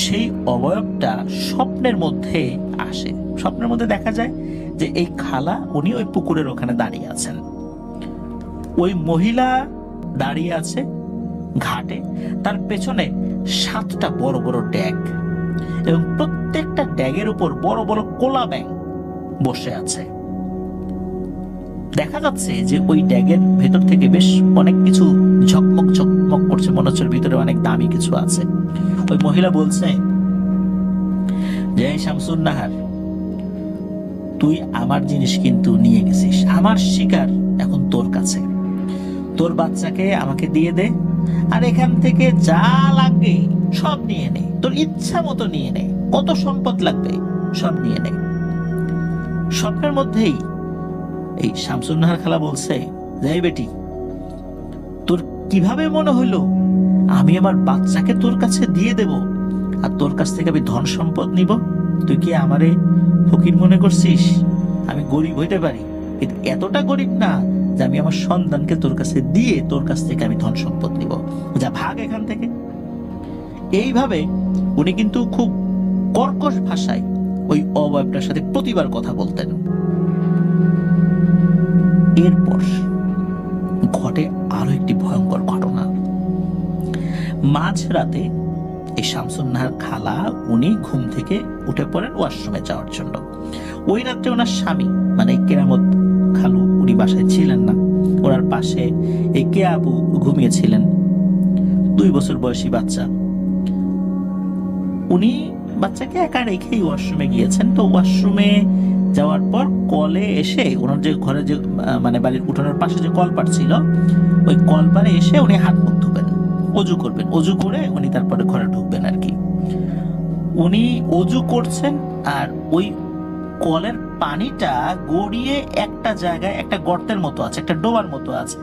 সেই অবয়বটা স্বপ্নের মধ্যে আসে। স্বপ্নের মধ্যে দেখা যায় যে এই খালা উনি ওই পুকুরের ওখানে দাঁড়িয়ে আছেন, ওই মহিলা দাঁড়িয়ে আছে ঘাটে, তার পেছনে 7টা বড় বড় ড্যাগ, এবং প্রত্যেকটা ড্যাগের উপর বড় বড় কোলা ব্যাঙ বসে আছে। দেখা যাচ্ছে যে ওই ড্যাগের ভেতর থেকে বেশ অনেক কিছু ঝকমক ঝকমক করছে, মনে হচ্ছে ভিতরে অনেক দামি কিছু আছে। ওই মহিলা বলছে যে, শামসুন নাহার, তুই আমার জিনিস কিন্তু নিয়ে গেছিস, আমার শিকার এখন তোর কাছে, তোর বাচ্চাকে আমাকে দিয়ে দে, আর এখান থেকে যা লাগবে সব নিয়ে নে, তোর ইচ্ছা মতো নিয়ে নে, কত সম্পদ লাগবে সব নিয়ে নে। স্বপ্নের মধ্যেই এই শামসুন নাহার খালা বলছে, যাই বেটি, তোর কিভাবে মনে হইলো আমি আমার বাচ্চাকে তোর কাছে দিয়ে দেব আর তোর কাছ থেকে আমি ধন সম্পদ নিব? তুই কি আমারে ফকির মনে করছিস? আমি গরিব হইতে পারি, কিন্তু এতটা গরিব না যে আমি আমার সন্তানকে তোর কাছে দিয়ে তোর কাছ থেকে আমি ধন সম্পদ নিব, যা ভাগ এখান থেকে। এইভাবে উনি কিন্তু খুব কর্কশ ভাষায় ওই অবয়বটার সাথে প্রতিবার কথা বলতেন। এরপর ঘটে আরো একটি ভয়ঙ্কর ঘটনা। মাঝরাতে এই শামসুন নাহার খালা উনি ঘুম থেকে উঠে পড়েন ওয়াশরুমে যাওয়ার জন্য। ওই রাত্রে ওনার স্বামী মানে কেরামত খালু উনি বাসায় ছিলেন না, ওনার পাশে এই কে আবু ঘুমিয়েছিলেন, 2 বছর বয়সী বাচ্চা। উনি বাচ্চাকে একা রেখেই ওয়াশরুমে গিয়েছেন। তো ওয়াশরুমে যাওয়ার পর কলে এসে ওনার যে ঘরে যে মানে বাড়ির উঠানোর পাশে যে কলপার ছিল, ওই কলপারে এসে উনি হাত মুখ ধুবেন, অজু করবেন, অজু করে উনি তারপরে ঘরে ঢুকবেন আর কি। উনি অজু করছেন আর ওই কলের পানিটা গড়িয়ে একটা জায়গায় একটা গর্তের মতো আছে, একটা ডোবার মতো আছে,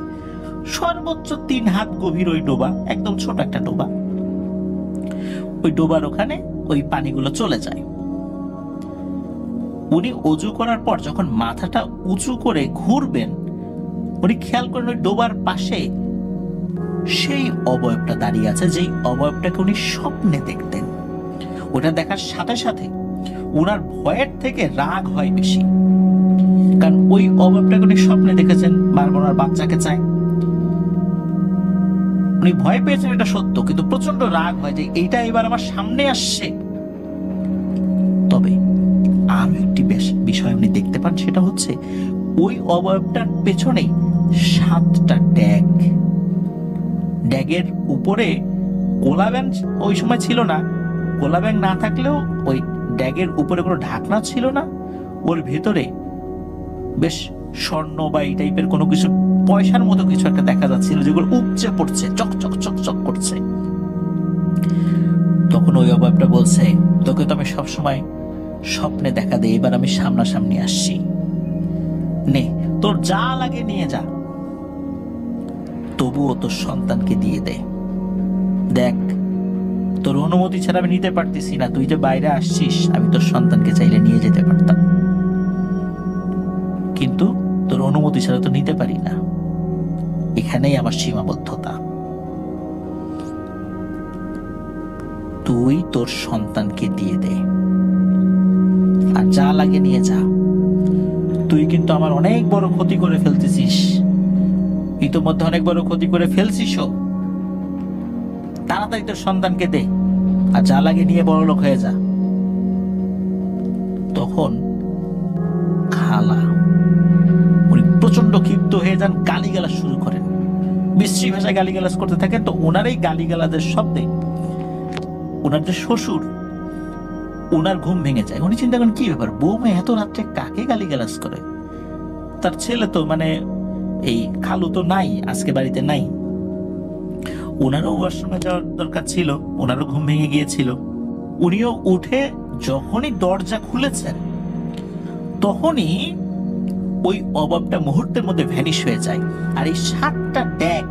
সর্বোচ্চ 3 হাত গভীর ওই ডোবা, একদম ছোট একটা ডোবা। ওই ডোবার ওখানে ওই পানিগুলো চলে যায়। উনি অজু করার পর যখন মাথাটা উঁচু করে ঘুরবেন, উনি খেয়াল করেন ওই ডোবার পাশে সেই অবয়বটা দাঁড়িয়ে আছে, যেই অবয়বটাকে উনি স্বপ্নে দেখতেন। ওটা দেখার সাথে সাথে ওনার ভয়ের থেকে রাগ হয় বেশি, কারণ ওই অবয়বটাকে উনি স্বপ্নে দেখেছেন, বারবার ওনার বাচ্চাকে চায়। উনি ভয় পেয়েছেন, এটা সত্য, কিন্তু প্রচন্ড রাগ হয় যে এইটা এবার আমার সামনে আসছে। তবে আরো একটি বিষয় উনি দেখতে পান, সেটা হচ্ছে ওই অবয়বটার পেছনে 7টা ড্যাগ। ড্যাগের উপরে কোলাব্যাং ওই সময় ছিল না, কোলাব্যাং না থাকলেও ওই ড্যাগের উপরে কোনো ঢাকনা ছিল না, ওর ভেতরে বেশ স্বর্ণ বা এই টাইপের কোনো কিছু, পয়সার মতো কিছু একটা দেখা যাচ্ছিল, যেগুলো উপচে পড়ছে, চকচক চকচক করছে। তখন ওই অবয়বটা বলছে, তোকে তো আমি সবসময় স্বপ্নে দেখা দেই, এবার আমি সামনাসামনি আসছি, নে তোর যা লাগে নিয়ে যা, তবুও তোর সন্তানকে দিয়ে দে। দেখ, তোর অনুমতি ছাড়া আমি নিতে পারতেছি না, তুই যে বাইরে আসছিস, আমি তোর সন্তানকে চাইলে নিয়ে যেতে পারতাম, কিন্তু তোর অনুমতি ছাড়া তো নিতে পারি না, এখানেই আমার সীমাবদ্ধতা। তুই তোর সন্তানকে দিয়ে দে, আর যা লাগে নিয়ে যা। তুই কিন্তু আমার অনেক বড় ক্ষতি করে ফেলতেছিস, ইতোমধ্যে অনেক বড় ক্ষতি করে ফেলছিসও। তাড়াতাড়ি তোর সন্তানকে দে, আর যা লাগে নিয়ে বড় লোক হয়ে যা। তখন খালা উনি প্রচন্ড ক্ষিপ্ত হয়ে যান, গালিগালাজ শুরু করেন, বিশ্রী ভাষায় গালিগালাজ করতে থাকেন। তো ওনার এই গালিগালাজের শব্দে ওনার যে শ্বশুর, ওনার ঘুম ভেঙে যায়। উনি চিন্তা করেন, কি ব্যাপার, বৌমা এত রাত্রে কাকে গালিগালাজ করে? তার ছেলে তো মানে এই খালু তো নাই, আজকে বাড়িতে নাই। ওনারও ওয়াশরুমে যাওয়ার দরকার ছিল, ওনারও ঘুম ভেঙে গিয়েছিল। উনিও উঠে যখনই দরজা খুলেছেন, তখনই ওই অভাবটা মুহূর্তের মধ্যে ভ্যানিশ হয়ে যায়। আর এই 7টা ড্যাগ,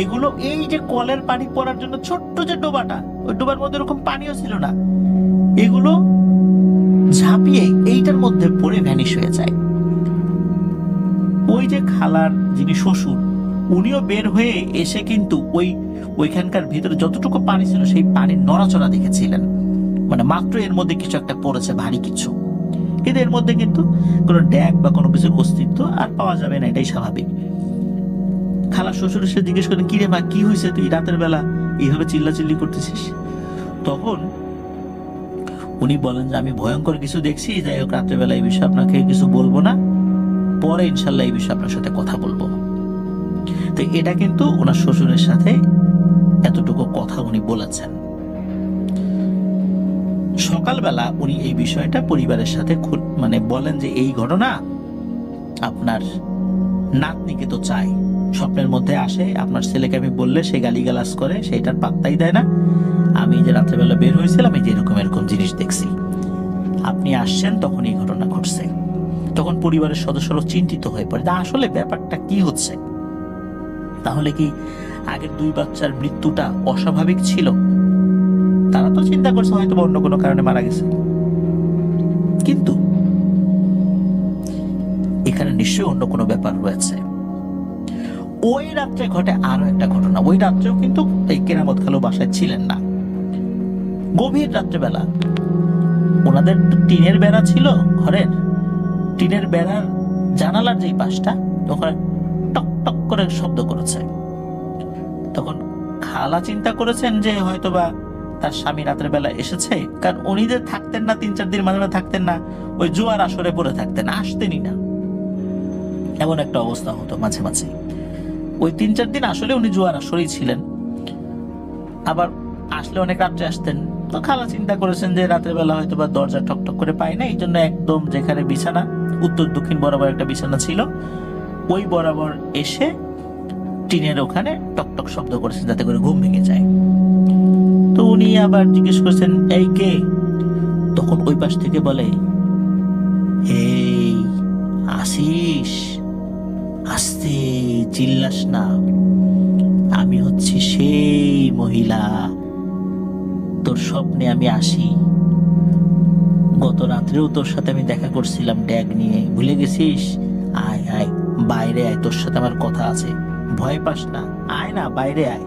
এগুলো এই যে কলের পানি পড়ার জন্য ছোট্ট যে ডোবাটা, ওই ডোবার মধ্যে এরকম পানিও ছিল না, এগুলো ঝাঁপিয়ে এইটার মধ্যে পড়ে ভ্যানিশ হয়ে যায়। ওই যে খালার যিনি শ্বশুর, উনিও বের হয়ে এসে কিন্তু ওইখানকার ভিতরে যতটুকু পানি ছিল সেই পানির নড়াচড়া দেখেছিলেন, মানে মাত্র এর মধ্যে কিছু একটা পড়েছে, ভারী কিছু। কিন্তু এর মধ্যে কিন্তু কোনো ড্যাগ বা কোনো কিছুর অস্তিত্ব আর পাওয়া যাবে না, এটাই স্বাভাবিক। খালা শ্বশুর এসে জিজ্ঞেস করেন, কি রে মা, কি হয়েছে, তুই রাতের বেলা এইভাবে চিল্লাচিল্লি করতেছিস? তখন উনি বলেন যে আমি ভয়ঙ্কর কিছু দেখছি, যাই হোক রাত্রেবেলা এই বিষয়ে আপনাকে কিছু বলবো না, পরে ইনশাল্লাহ এই বিষয়ে আপনার সাথে কথা বলবো। তো এটা কিন্তু ওনার শ্বশুরের সাথে এতটুকু কথা উনি বলেছেন। সকালবেলা উনি এই বিষয়টা পরিবারের সাথে মানে বলেন যে এই ঘটনা আপনার নাতনিকে তো চাই, স্বপ্নের মধ্যে আসে, আপনার ছেলেকে আমি বললে সে গালিগালাজ করে, সেটার পাত্তাই দেয় না। আমি যে রাত্রেবেলা বের হয়েছিলাম, এই যে এরকম এরকম জিনিস দেখছি, আপনি আসছেন তখন এই ঘটনা ঘটছে। তখন পরিবারের সদস্যরা চিন্তিত হয়ে পড়ে, আসলে ব্যাপারটা কি হচ্ছে। তাহলে কি আগের 2 বাচ্চার মৃত্যুটা অস্বাভাবিক ছিল? তারা তো চিন্তা করছে হয়তো অন্য কোনো কারণে মারা গেছে, কিন্তু এখানে নিশ্চয়ই অন্য কোনো ব্যাপার রয়েছে। ওই রাত্রে ঘটে আরো একটা ঘটনা। ওই রাত্রেও কিন্তু এই কেরামত খালু বাসায় ছিলেন না। গভীর রাত্রেবেলা ওনাদের তো টিনের বেড়া ছিল ঘরের, টিনের বেড়ার জানালার যেই পাশটা, ওখানে টক টক করে শব্দ করেছে। তখন খালা চিন্তা করেছেন যে হয়তোবা তার স্বামী রাতের বেলা এসেছে, কারণ উনি যে থাকতেন না 3-4 দিন, মাঝে মাঝে থাকতেন না, ওই জোয়ার আসরে পড়ে থাকতেন, আসতেনই না, এমন একটা অবস্থা হতো মাঝে মাঝে। ওই 3-4 দিন আসলে উনি জোয়ার আসরেই ছিলেন, আবার আসলে অনেক রাত্রে আসতেন। তো খালা চিন্তা করেছেন যে রাতের বেলা হয়তো বা দরজা ঠকঠক করে পায় না, এই জন্য একদম যেখানে বিছানা, উত্তর দক্ষিণ বরাবর একটা বিছানা ছিল, ওই বরাবর এসে টিনের ওখানে টকটক শব্দ করেছেন যাতে করে ঘুম ভেঙে যায়। তো উনি আবার জিজ্ঞেস করছেন, এই কে? তখন ওই পাশ থেকে বলে, এই আসিস, আস্তে চিল্লাস না, আমি হচ্ছি সেই মহিলা, তোর স্বপ্নে আমি আসি, গত রাত্রেও তোর সাথে আমি দেখা করছিলাম ড্যাগ নিয়ে, ভুলে গেছিস? আয় আয় বাইরে আয়, তোর সাথে আমার কথা আছে, ভয় পাস না, আয় না, বাইরে আয়।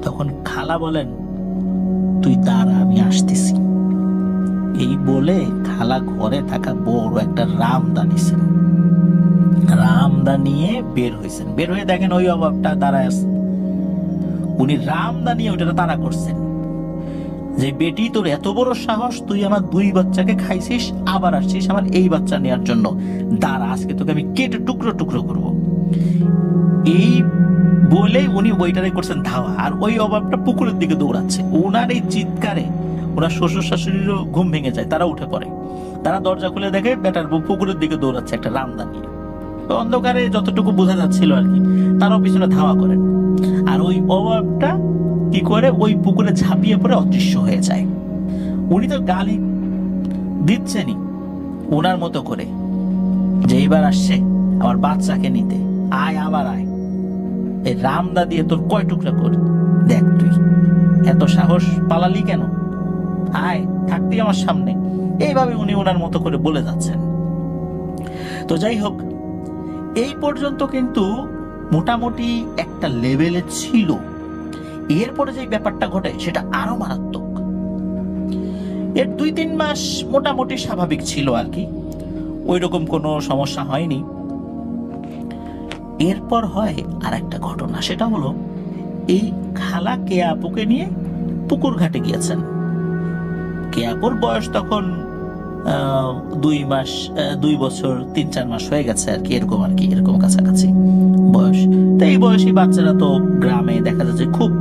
তখন খালা বলেন, তুই দাঁড়া, আমি আসতেছি। এই বলে খালা ঘরে থাকা বড় একটা রামদা নিছেন, রামদা নিয়ে বের হয়েছেন। বের হয়ে দেখেন ওই অভাবটা দাঁড়ায় আছে। উনি রামদা নিয়ে ওইটা তাড়া করছেন যে, বেটি তোর এত বড় সাহস, তুই আমার 2 বাচ্চাকে খাইছিস, আবার আসছিস আমার এই বাচ্চা নেওয়ার জন্য, দাঁড়া, আজকে তোকে আমি কেটে টুকরো টুকরো করব। এই বলে উনি ওইটারে করছেন ধাওয়া, আর ওই অভাবটা পুকুরের দিকে দৌড়াচ্ছে। ওনার এই চিৎকারে ওনার শ্বশুর শাশুড়িরও ঘুম ভেঙে যায়, তারা উঠে পড়ে। তারা দরজা খুলে দেখে বেটার বউ পুকুরের দিকে দৌড়াচ্ছে একটা রামদা নিয়ে। অন্ধকারে যতটুকু বোঝা যাচ্ছিল আর কি, তারাও পিছনে ধাওয়া করেন। আর ওই অভাবটা কি করে, ওই পুকুরে ঝাঁপিয়ে পড়ে অদৃশ্য হয়ে যায়। উনি তো গালি দিচ্ছেনই ওনার মতো করে, যে এইবার আসছে আমার বাচ্চাকে নিতে, আয়, আবার আয়, এই রামদা দিয়ে তোর কয় টুকরা কর, দেখ তুই এত সাহস, পালালি কেন, আয়, থাকতি আমার সামনে। এইভাবে উনি ওনার মতো করে বলে যাচ্ছেন। তো যাই হোক, এই পর্যন্ত কিন্তু মোটামুটি একটা লেভেলে ছিল। এরপরে যে ব্যাপারটা ঘটে সেটা আরো মারাত্মক। এর 2-3 মাস মোটামুটি স্বাভাবিক ছিল আর কি, ওই রকম কোনো সমস্যা হয়নি। এরপর হয় আর একটা ঘটনা, সেটা হলো এই খালা কেয়া আপুকে নিয়ে পুকুর ঘাটে গিয়েছেন। কেয়াপুর বয়স তখন 2 বছর 3-4 মাস হয়ে গেছে আর কি, এরকম কাছাকাছি বয়স। তো এই বয়সী বাচ্চারা তো গ্রামে দেখা যাচ্ছে খুব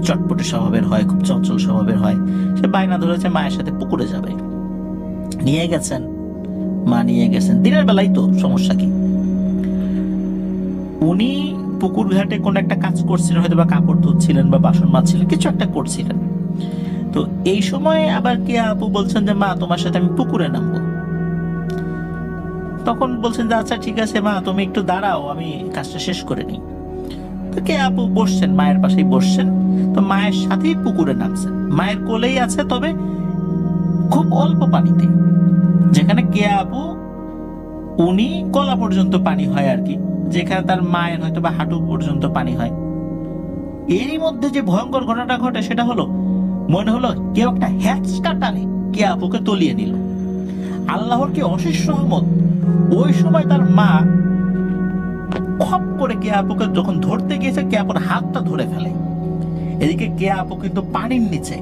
চটপটে স্বভাবের হয়, খুব চঞ্চল স্বভাবের হয়। সে বায়না ধরেছে মায়ের সাথে পুকুরে যাবে, নিয়ে গেছেন, মা নিয়ে গেছেন। দিনের বেলায় তো সমস্যা কি, উনি পুকুর ঘাটে কোন একটা কাজ করছিলেন, হয়তো বা কাপড় ধুচ্ছিলেন বা বাসন মাজছিলেন, কিছু একটা করছিলেন। তো এই সময় আবার কে আপু বলছেন যে, মা তোমার সাথে আমি পুকুরে নামবো। তখন বলছেন যে, আচ্ছা ঠিক আছে মা, তুমি একটু দাঁড়াও, আমি কাজটা শেষ করে নিই। তো কে আপু বসছেন, মায়ের পাশেই বসছেন। তো মায়ের সাথেই পুকুরে নামছেন, মায়ের কোলেই আছে, তবে খুব অল্প পানিতে। যেখানে কে আপু উনি গলা পর্যন্ত পানি হয় আর কি, যেখানে তার মায়ের হয়তো বা হাঁটু পর্যন্ত পানি হয়। এরই মধ্যে যে ভয়ঙ্কর ঘটনাটা ঘটে সেটা হলো, মনে হলো কেউ একটা হ্যাচকা টানে কে আপুকে তলিয়ে নিল। আল্লাহর কি অশেষ রহমত, ওই সময় তার মা খপ করে কে আপুকে যখন ধরতে গিয়েছে, কে আপুর হাতটা ধরে ফেলে। এদিকে কে আপু কিন্তু পানির নিচে,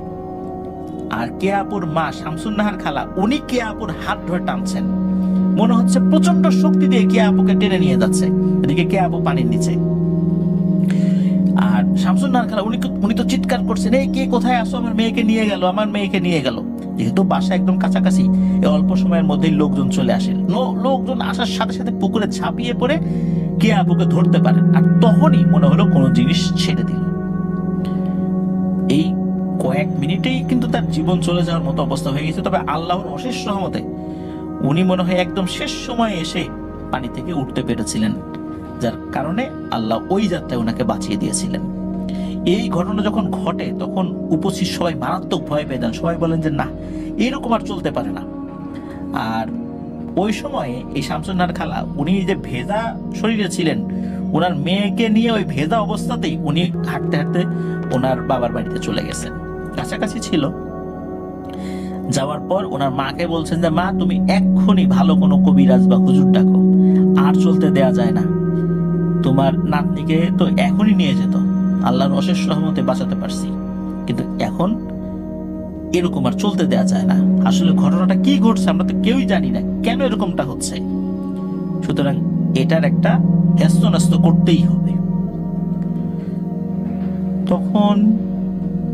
আর কে আপুর মা শামসুন নাহার খালা, উনি কে আপুর হাত ধরে টানছেন। মনে হচ্ছে প্রচন্ড শক্তি দিয়ে কে আপুকে টেনে নিয়ে যাচ্ছে। এদিকে কে আপু পানির নিচে, আর শামসুন নাহার খালা উনি তো চিৎকার করছেন, এই কে কোথায় আসো, আমার মেয়েকে নিয়ে গেল, আমার মেয়েকে নিয়ে গেল। যেহেতু বাসা একদম কাছাকাছি, এই অল্প সময়ের মধ্যেই লোকজন চলে আসে। লোকজন আসার সাথে সাথে পুকুরে ঝাঁপিয়ে পড়ে কে আপুকে ধরতে পারেন। আর তখনই মনে হলো কোনো জিনিস ছেড়ে দিল। এই কয়েক মিনিটেই কিন্তু তার জীবন চলে যাওয়ার মতো অবস্থা হয়ে গেছে। তবে আল্লাহর অশেষ রহমতে উনি মনে হয় একদম শেষ সময়ে এসে পানি থেকে উঠতে পেরেছিলেন, যার কারণে আল্লাহ ওই যাত্রায় ওনাকে বাঁচিয়ে দিয়েছিলেন। এই ঘটনা যখন ঘটে তখন উপস্থিত সবাই মারাত্মক ভয় পেয়ে যান। সবাই বলেন যে না, এরকম আর চলতে পারে না। আর ওই সময়ে এই শামসুন্নাহার খালা, উনি যে ভেজা শরীরে ছিলেন, ওনার মেয়েকে নিয়ে ওই ভেজা অবস্থাতেই উনি হাঁটতে হাঁটতে ওনার বাবার বাড়িতে চলে গেছেন, কাছাকাছি ছিল। যাওয়ার পর ওনার মাকে বলছেন যে, মা তুমি এক্ষুনি ভালো কোনো কবিরাজ বা হুজুর ডাকো, আর চলতে দেয়া যায় না। তোমার নাতনিকে তো এখনই নিয়ে যেত, আল্লাহর অশেষ রহমতে বাঁচাতে পারছি, কিন্তু এখন এরকম আর চলতে দেয়া যায় না। আসলে ঘটনাটা কি ঘটছে আমরা তো কেউই জানি না, কেন এরকমটা হচ্ছে। সুতরাং এটার একটা হেস্তনাস্ত করতেই হবে। তখন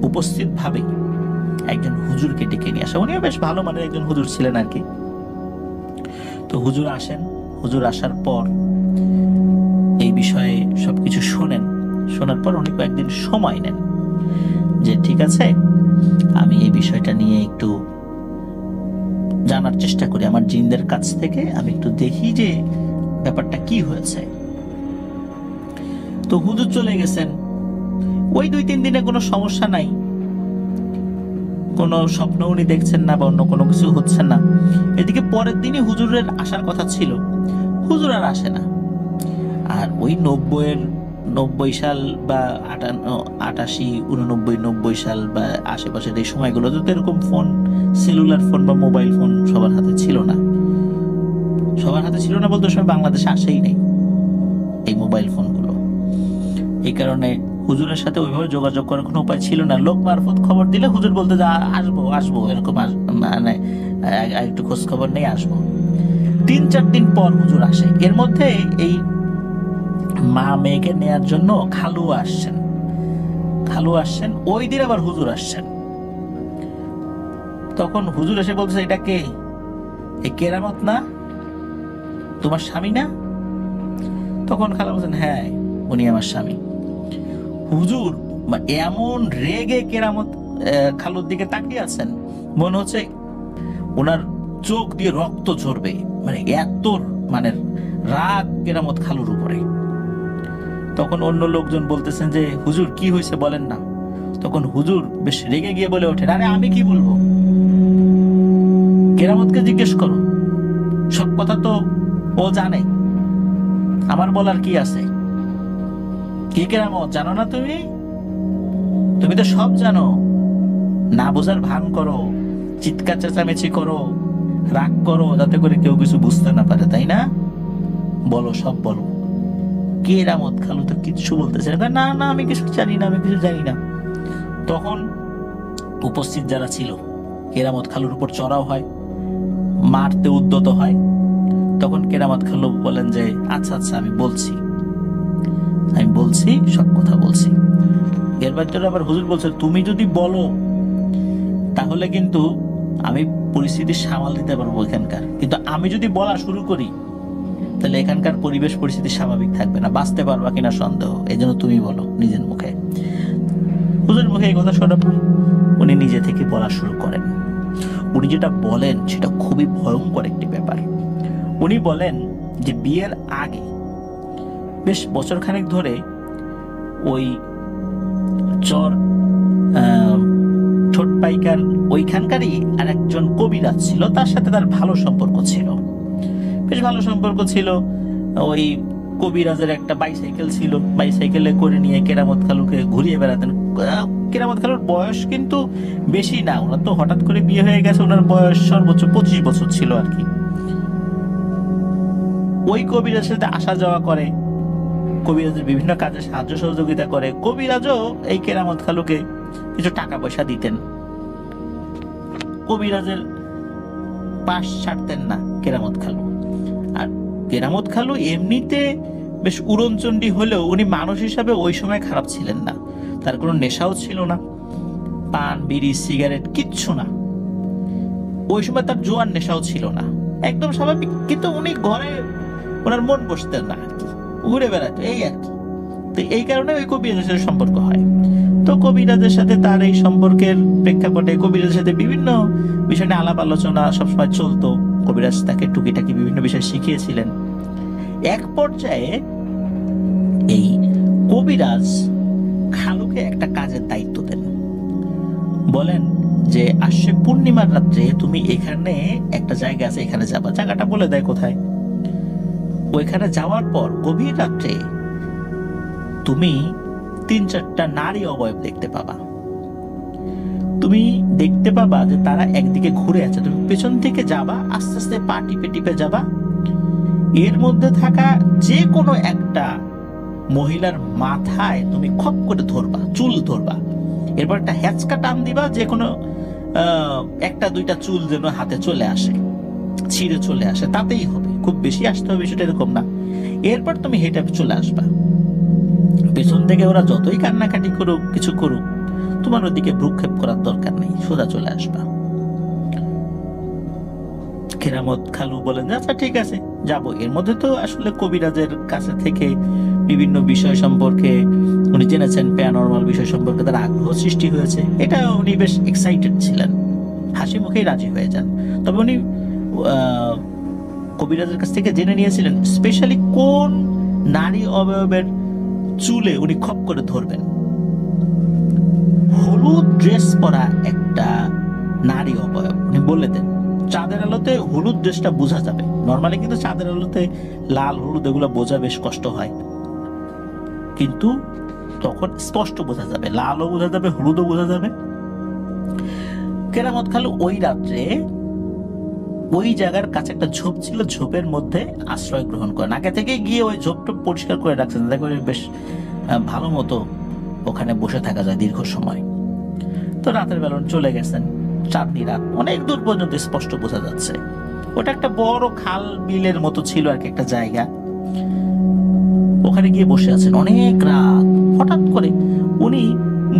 উপস্থিত ভাবে একজন হুজুরকে ডেকে নিয়ে আসা। উনিও বেশ ভালো মানের একজন হুজুর ছিলেন আর কি। তো হুজুর আসেন, হুজুর আসার পর এই বিষয়ে সবকিছু শোনেন। শোনার পর উনি কয়েকদিন সময় নেন যে ঠিক আছে, আমি এই বিষয়টা নিয়ে একটু জানার চেষ্টা করি, আমার জিনদের কাছ থেকে আমি একটু দেখি যে ব্যাপারটা কি হয়েছে। তো হুজুর চলে গেছেন। ওই 2-3 দিনে কোনো সমস্যা নাই, কোনো স্বপ্ন উনি দেখছেন না বা অন্য কোনো কিছু হচ্ছে না। এদিকে পরের দিনই হুজুরের আসার কথা ছিল। হুজুর আর আসে না। আর ওই 90 সাল বা 88, 89, 90 সাল বা আশেপাশের এই সময়গুলোতে তো এরকম ফোন, সেলুলার ফোন বা মোবাইল ফোন সবার হাতে ছিল না। সবার হাতে ছিল না বলতে ওই সময় বাংলাদেশে আসেই নেই এই মোবাইল ফোনগুলো। এই কারণে হুজুরের সাথে ওইভাবে যোগাযোগ করার কোনো উপায় ছিল না। লোক মারফত খবর দিলে হুজুর বলতে যে আসবো আসবো এরকম, মানে একটু খোঁজ খবর নেই, আসবো। 3-4 দিন পর হুজুর আসে। এর মধ্যে এই মা মেয়েকে নেয়ার জন্য খালু আসছেন। ওই দিন আবার হুজুর আসছেন। তখন হুজুর এসে বলছে, এটা কে? এই কেরামত না? তোমার স্বামী না? তখন খালা বলছেন, হ্যাঁ উনি আমার স্বামী। হুজুর এমন রেগে কেরামত খালুর দিকে তাকিয়ে আছেন, মনে হচ্ছে ওনার চোখ দিয়ে রক্ত ঝরবে, মানে এত মানে রাগ কেরামত খালুর উপরে। তখন অন্য লোকজন বলতেছেন যে হুজুর কি হয়েছে বলেন না। তখন হুজুর বেশ রেগে গিয়ে বলে ওঠেন, আরে আমি কি বলবো, কেরামতকে জিজ্ঞেস করো, সব কথা তো ও জানে, আমার বলার কি আছে? কি কেরামত জানো না তুমি? তুমি তো সব জানো, না বোঝার ভান করো, চিৎকার চেঁচামেচি করো, রাগ করো, যাতে করে কেউ কিছু বুঝতে না পারে, তাই না? বলো, সব বলো। কেরামত খালু তো কিচ্ছু বলতেছে না, না আমি কিছু জানি না, আমি কিছু জানি না। তখন উপস্থিত যারা ছিল কেরামত খালুর উপর চড়াও হয়, মারতে উদ্যত হয়। তখন কেরামত খালু বলেন যে আচ্ছা আচ্ছা আমি বলছি, সব কথা বলছি। এর ভিতরে আবার হুজুর বলছে, তুমি যদি বলো তাহলে কিন্তু আমি পরিস্থিতি সামাল দিতে পারবো এখানকার, কিন্তু আমি যদি বলা শুরু করি তাহলে এখানকার পরিবেশ পরিস্থিতি স্বাভাবিক থাকবে না, বাঁচতে পারবা কিনা সন্দেহ, এই জন্য তুমি বলো নিজের মুখে। হুজুর মুখে এই কথা শোনার পর উনি নিজে থেকে বলা শুরু করেন। উনি যেটা বলেন সেটা খুবই ভয়ঙ্কর একটি ব্যাপার। উনি বলেন যে বিয়ের আগে বেশ বছরখানেক ধরে ওই চর ছোট পাইকার ওইখানকারই আর একজন কবিরাজ ছিল, তার সাথে তার ভালো সম্পর্ক ছিল, বেশ ভালো সম্পর্ক ছিল। ওই কবিরাজের একটা বাইসাইকেল ছিল, বাইসাইকেলে করে নিয়ে কেরামত খালুকে ঘুরিয়ে বেড়াতেন। কেরামত খালুর বয়স কিন্তু বেশি না, ওনার তো হঠাৎ করে বিয়ে হয়ে গেছে, ওনার বয়স সর্বোচ্চ 25 বছর ছিল আর কি। ওই কবিরাজের সাথে আসা যাওয়া করে, কবিরাজের বিভিন্ন কাজে সাহায্য সহযোগিতা করে। কবিরাজও এই কেরামত খালুকে কিছু টাকা পয়সা দিতেন। কবিরাজের পাশ ছাড়তেন না কেরামত খালু। আর কেরামত খালু এমনিতে বেশ উড়নচণ্ডী হলেও উনি মানুষ হিসাবে ওই সময় খারাপ ছিলেন না। তার কোনো নেশাও ছিল না, পান বিড়ি সিগারেট কিচ্ছু না। ওই সময় তার জোয়ার নেশাও ছিল না, একদম স্বাভাবিক। কিন্তু উনি ঘরে ওনার মন বসতেন না আর কি, ঘুরে বেড়াতো এই আর কি। তো এই কারণে ওই কবিরাজের সাথে সম্পর্ক হয়। তো কবিরাজের সাথে তার এই সম্পর্কের প্রেক্ষাপটে কবিরাজের সাথে বিভিন্ন বিষয় নিয়ে আলাপ আলোচনা সবসময় চলতো। কবিরাজ তাকে টুকিটাকি বিভিন্ন বিষয় শিখিয়েছিলেন। এক পর্যায়ে এই কবিরাজ খালুকে একটা কাজের দায়িত্ব দেন, বলেন যে আসছে পূর্ণিমার রাত্রে তুমি এখানে একটা জায়গা আছে, এখানে যাবা। জায়গাটা বলে দেয় কোথায়। ওইখানে যাওয়ার পর গভীর রাত্রে তুমি 3-4টা নারী অবয়ব দেখতে পাবা। তুমি দেখতে পাবা যে তারা একদিকে ঘুরে আছে, তুমি পেছন থেকে যাবা, আস্তে আস্তে পা টিপে টিপে যাবা, এর মধ্যে থাকা যে কোনো একটা মহিলার মাথায় তুমি খপ করে ধরবা, চুল ধরবা, এরপর একটা হ্যাচকা টান দিবা, যে কোনো 1-2টা চুল যেন হাতে চলে আসে, ছিঁড়ে চলে আসে, তাতেই হবে, খুব বেশি আসতে হবে সেটা এরকম না। এরপর তুমি হেঁটে চলে আসবা। পেছন থেকে ওরা যতই কান্নাকাটি করুক, কিছু করুক, তোমার ওদিকে ভ্রুক্ষেপ করার দরকার নেই, সোজা চলে আসবা। কেরামত খালু বলেন আচ্ছা ঠিক আছে যাবো। এর মধ্যে তো আসলে কবিরাজের কাছে থেকে বিভিন্ন বিষয় সম্পর্কে উনি জেনেছেন, প্যারানরমাল বিষয় সম্পর্কে তার আগ্রহ সৃষ্টি হয়েছে, এটা উনি বেশ এক্সাইটেড ছিলেন, হাসি মুখেই রাজি হয়ে যান। তবে উনি কবিরাজের কাছ থেকে জেনে নিয়েছিলেন স্পেশালি কোন নারী অবয়বের চুলে উনি খপ করে ধরবেন। হলুদ ড্রেস পরা একটা নারী অবয়ব উনি বলে দেন, চাঁদের আলোতে হলুদ ড্রেসটা বোঝা যাবে। নর্মালি কিন্তু চাঁদের আলোতে লাল হলুদ এগুলো বোঝা বেশ কষ্ট হয়, কিন্তু তখন স্পষ্ট বোঝা যাবে, লালও বোঝা যাবে, হলুদও বোঝা যাবে। কেরামত খালু ওই রাত্রে ওই জায়গার কাছে একটা ঝোপ ছিল, ঝোপের মধ্যে আশ্রয় গ্রহণ করেন। আগে থেকে গিয়ে ওই ঝোপটা পরিষ্কার করে রাখছেন, যাতে করে বেশ ভালো মতো ওখানে বসে থাকা যায় দীর্ঘ সময়। তো রাতের বেলা চলে গেছেন, চাঁদনি রাত, অনেক দূর পর্যন্ত স্পষ্ট বোঝা যাচ্ছে। ওটা একটা বড় খাল বিলের মতো ছিল আর কি একটা জায়গা। ওখানে গিয়ে বসে আছেন অনেক রাত। হঠাৎ করে উনি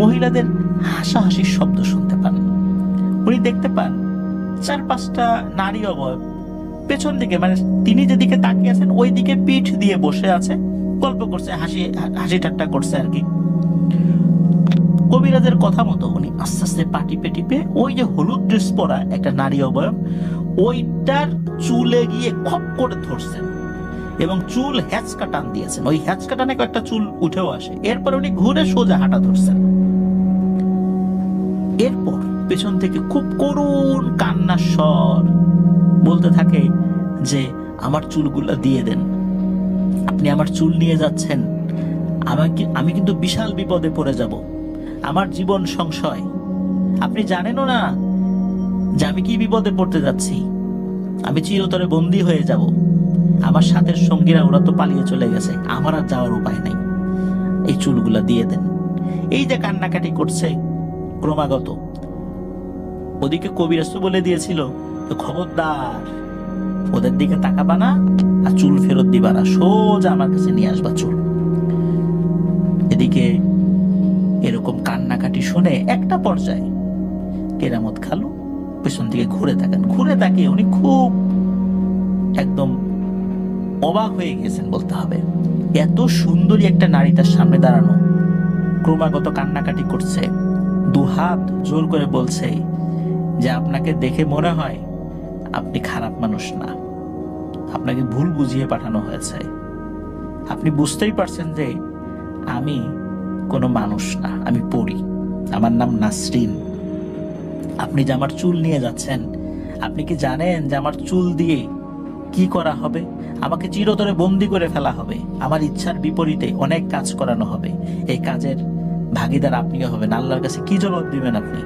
মহিলাদের হাসাহাসির শব্দ শুনতে পান। উনি দেখতে পান 4-5টা নারী অবয়ব পেছন দিকে, মানে তিনি যেদিকে তাকিয়ে আছেন ওই দিকে পিঠ দিয়ে বসে আছে, গল্প করছে, হাসি ঠাট্টা করছে আর কি। কবিরাজের কথা মতো উনি আস্তে আস্তে পা টিপে টিপে ওই যে হলুদ ড্রেস পরা একটা নারী অবয়ব, ওইটার চুলে গিয়ে খপ করে ধরছেন এবং চুল হ্যাচকা টান দিয়েছেন। ওই হ্যাচকা টানে কয়েকটা চুল উঠেও আসে। এরপর উনি ঘুরে সোজা হাঁটা ধরছেন। এরপর পেছন থেকে খুব করুণ কান্নার স্বর বলতে থাকে যে আমার চুলগুলা দিয়ে দেন, আপনি আমার চুল নিয়ে যাচ্ছেন, আমি কিন্তু বিশাল বিপদে পড়ে যাব, আমার জীবন সংশয়, আপনি জানেনও না যে আমি কি বিপদে পড়তে যাচ্ছি, আমি চিরতরে বন্দী হয়ে যাব, আমার সাথের সঙ্গীরা ওরা তো পালিয়ে চলে গেছে, আমার আর যাওয়ার উপায় নাই, এই চুলগুলা দিয়ে দেন। এই যে কান্নাকাটি করছে ক্রমাগত, ওদিকে কবিরাজ তো বলে দিয়েছিল খবরদার ওদের দিকে তাকাবা না আর চুল ফেরত দিবা না, সোজা আমার কাছে নিয়ে আসবা চুল। এদিকে এরকম কান্নাকাটি শুনে একটা পর্যায়ে কেরামত খালু পেছন দিকে ঘুরে থাকেন। ঘুরে তাকিয়ে উনি খুব একদম অবাক হয়ে গেছেন বলতে হবে। এত সুন্দরী একটা নারী তার সামনে দাঁড়ানো, ক্রমাগত কান্নাকাটি করছে, দুহাত জোর করে বলছে যে আপনাকে দেখে মনে হয় আপনি খারাপ মানুষ না, আপনাকে ভুল বুঝিয়ে পাঠানো হয়েছে, আপনি বুঝতেই পারছেন যে আমি কোনো মানুষ না, আমি পড়ি, আমার নাম নাসরিন, আপনি যে আমার চুল নিয়ে যাচ্ছেন, আপনি কি জানেন যে আমার চুল দিয়ে কি করা হবে? আমাকে চিরতরে বন্দি করে ফেলা হবে, আমার ইচ্ছার বিপরীতে অনেক কাজ করানো হবে, এই কাজের ভাগিদার আপনিও হবেন। আল্লাহর কাছে কি জবাব দিবেন আপনি?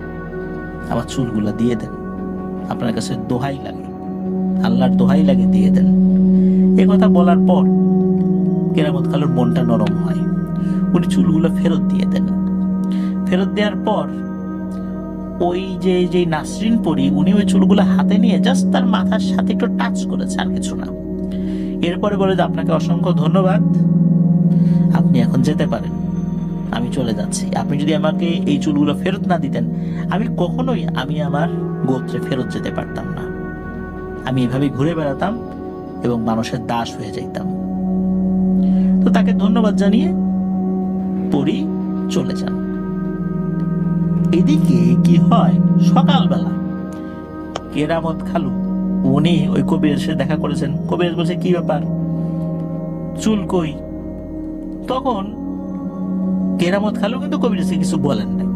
আমার চুলগুলা দিয়ে দেন, আপনার কাছে দোহাই লাগে, আল্লাহর দোহাই লাগে, দিয়ে দেন। এ কথা বলার পর কেরামত খালুর মনটা নরম হয়, উনি চুলগুলো ফেরত দিয়ে দেন। ফেরত দেওয়ার পর ওই যে নাসরিন পরি, উনি ওই চুলগুলো হাতে নিয়ে জাস্ট তার মাথার সাথে একটু টাচ করেছে, আর কিছু না। এরপরে বলে যে আপনাকে অসংখ্য ধন্যবাদ, আপনি এখন যেতে পারেন, আমি চলে যাচ্ছি। আপনি যদি আমাকে এই চুলগুলো ফেরত না দিতেন, আমি কখনোই আমার গোত্রে ফেরত যেতে পারতাম না, আমি এভাবে ঘুরে বেড়াতাম এবং মানুষের দাস হয়ে যাইতাম। তো তাকে ধন্যবাদ জানিয়ে পরি চলে যান। এদিকে কি হয়, সকালবেলা কেরামত খালু উনি ওই কবিরাজের সাথে দেখা করেছেন। কবিরাজ বলছে কি ব্যাপার, চুল কই? তখন কেরামত খালু কিন্তু কবিরাজকে কিছু বলেন নাই,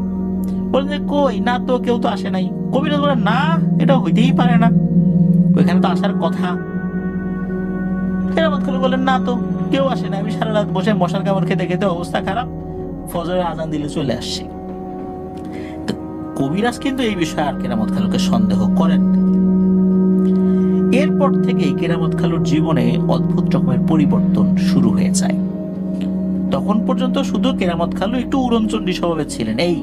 বলেন যে কই না তো, কেউ তো আসে নাই। কবিরাজ বলেন না, এটা হইতেই পারে না, ওইখানে তো আসার কথা। কেরামত খালু বলেন না তো, কেউ আসে না, আমি সারা রাত বসে মশার কামড় খেতে খেতে অবস্থা খারাপ, ফজরের আজান দিলে চলে আসছি। কবিরাজ কিন্তু এই বিষয়ে আর কেরামত খালুকে সন্দেহ করেন। এরপর থেকে কেরামত খালুর জীবনে অদ্ভুত রকমের পরিবর্তন শুরু হয়ে যায়। তখন পর্যন্ত শুধু কেরামত খালু একটু উড়নচণ্ডী স্বভাবের ছিলেন, এই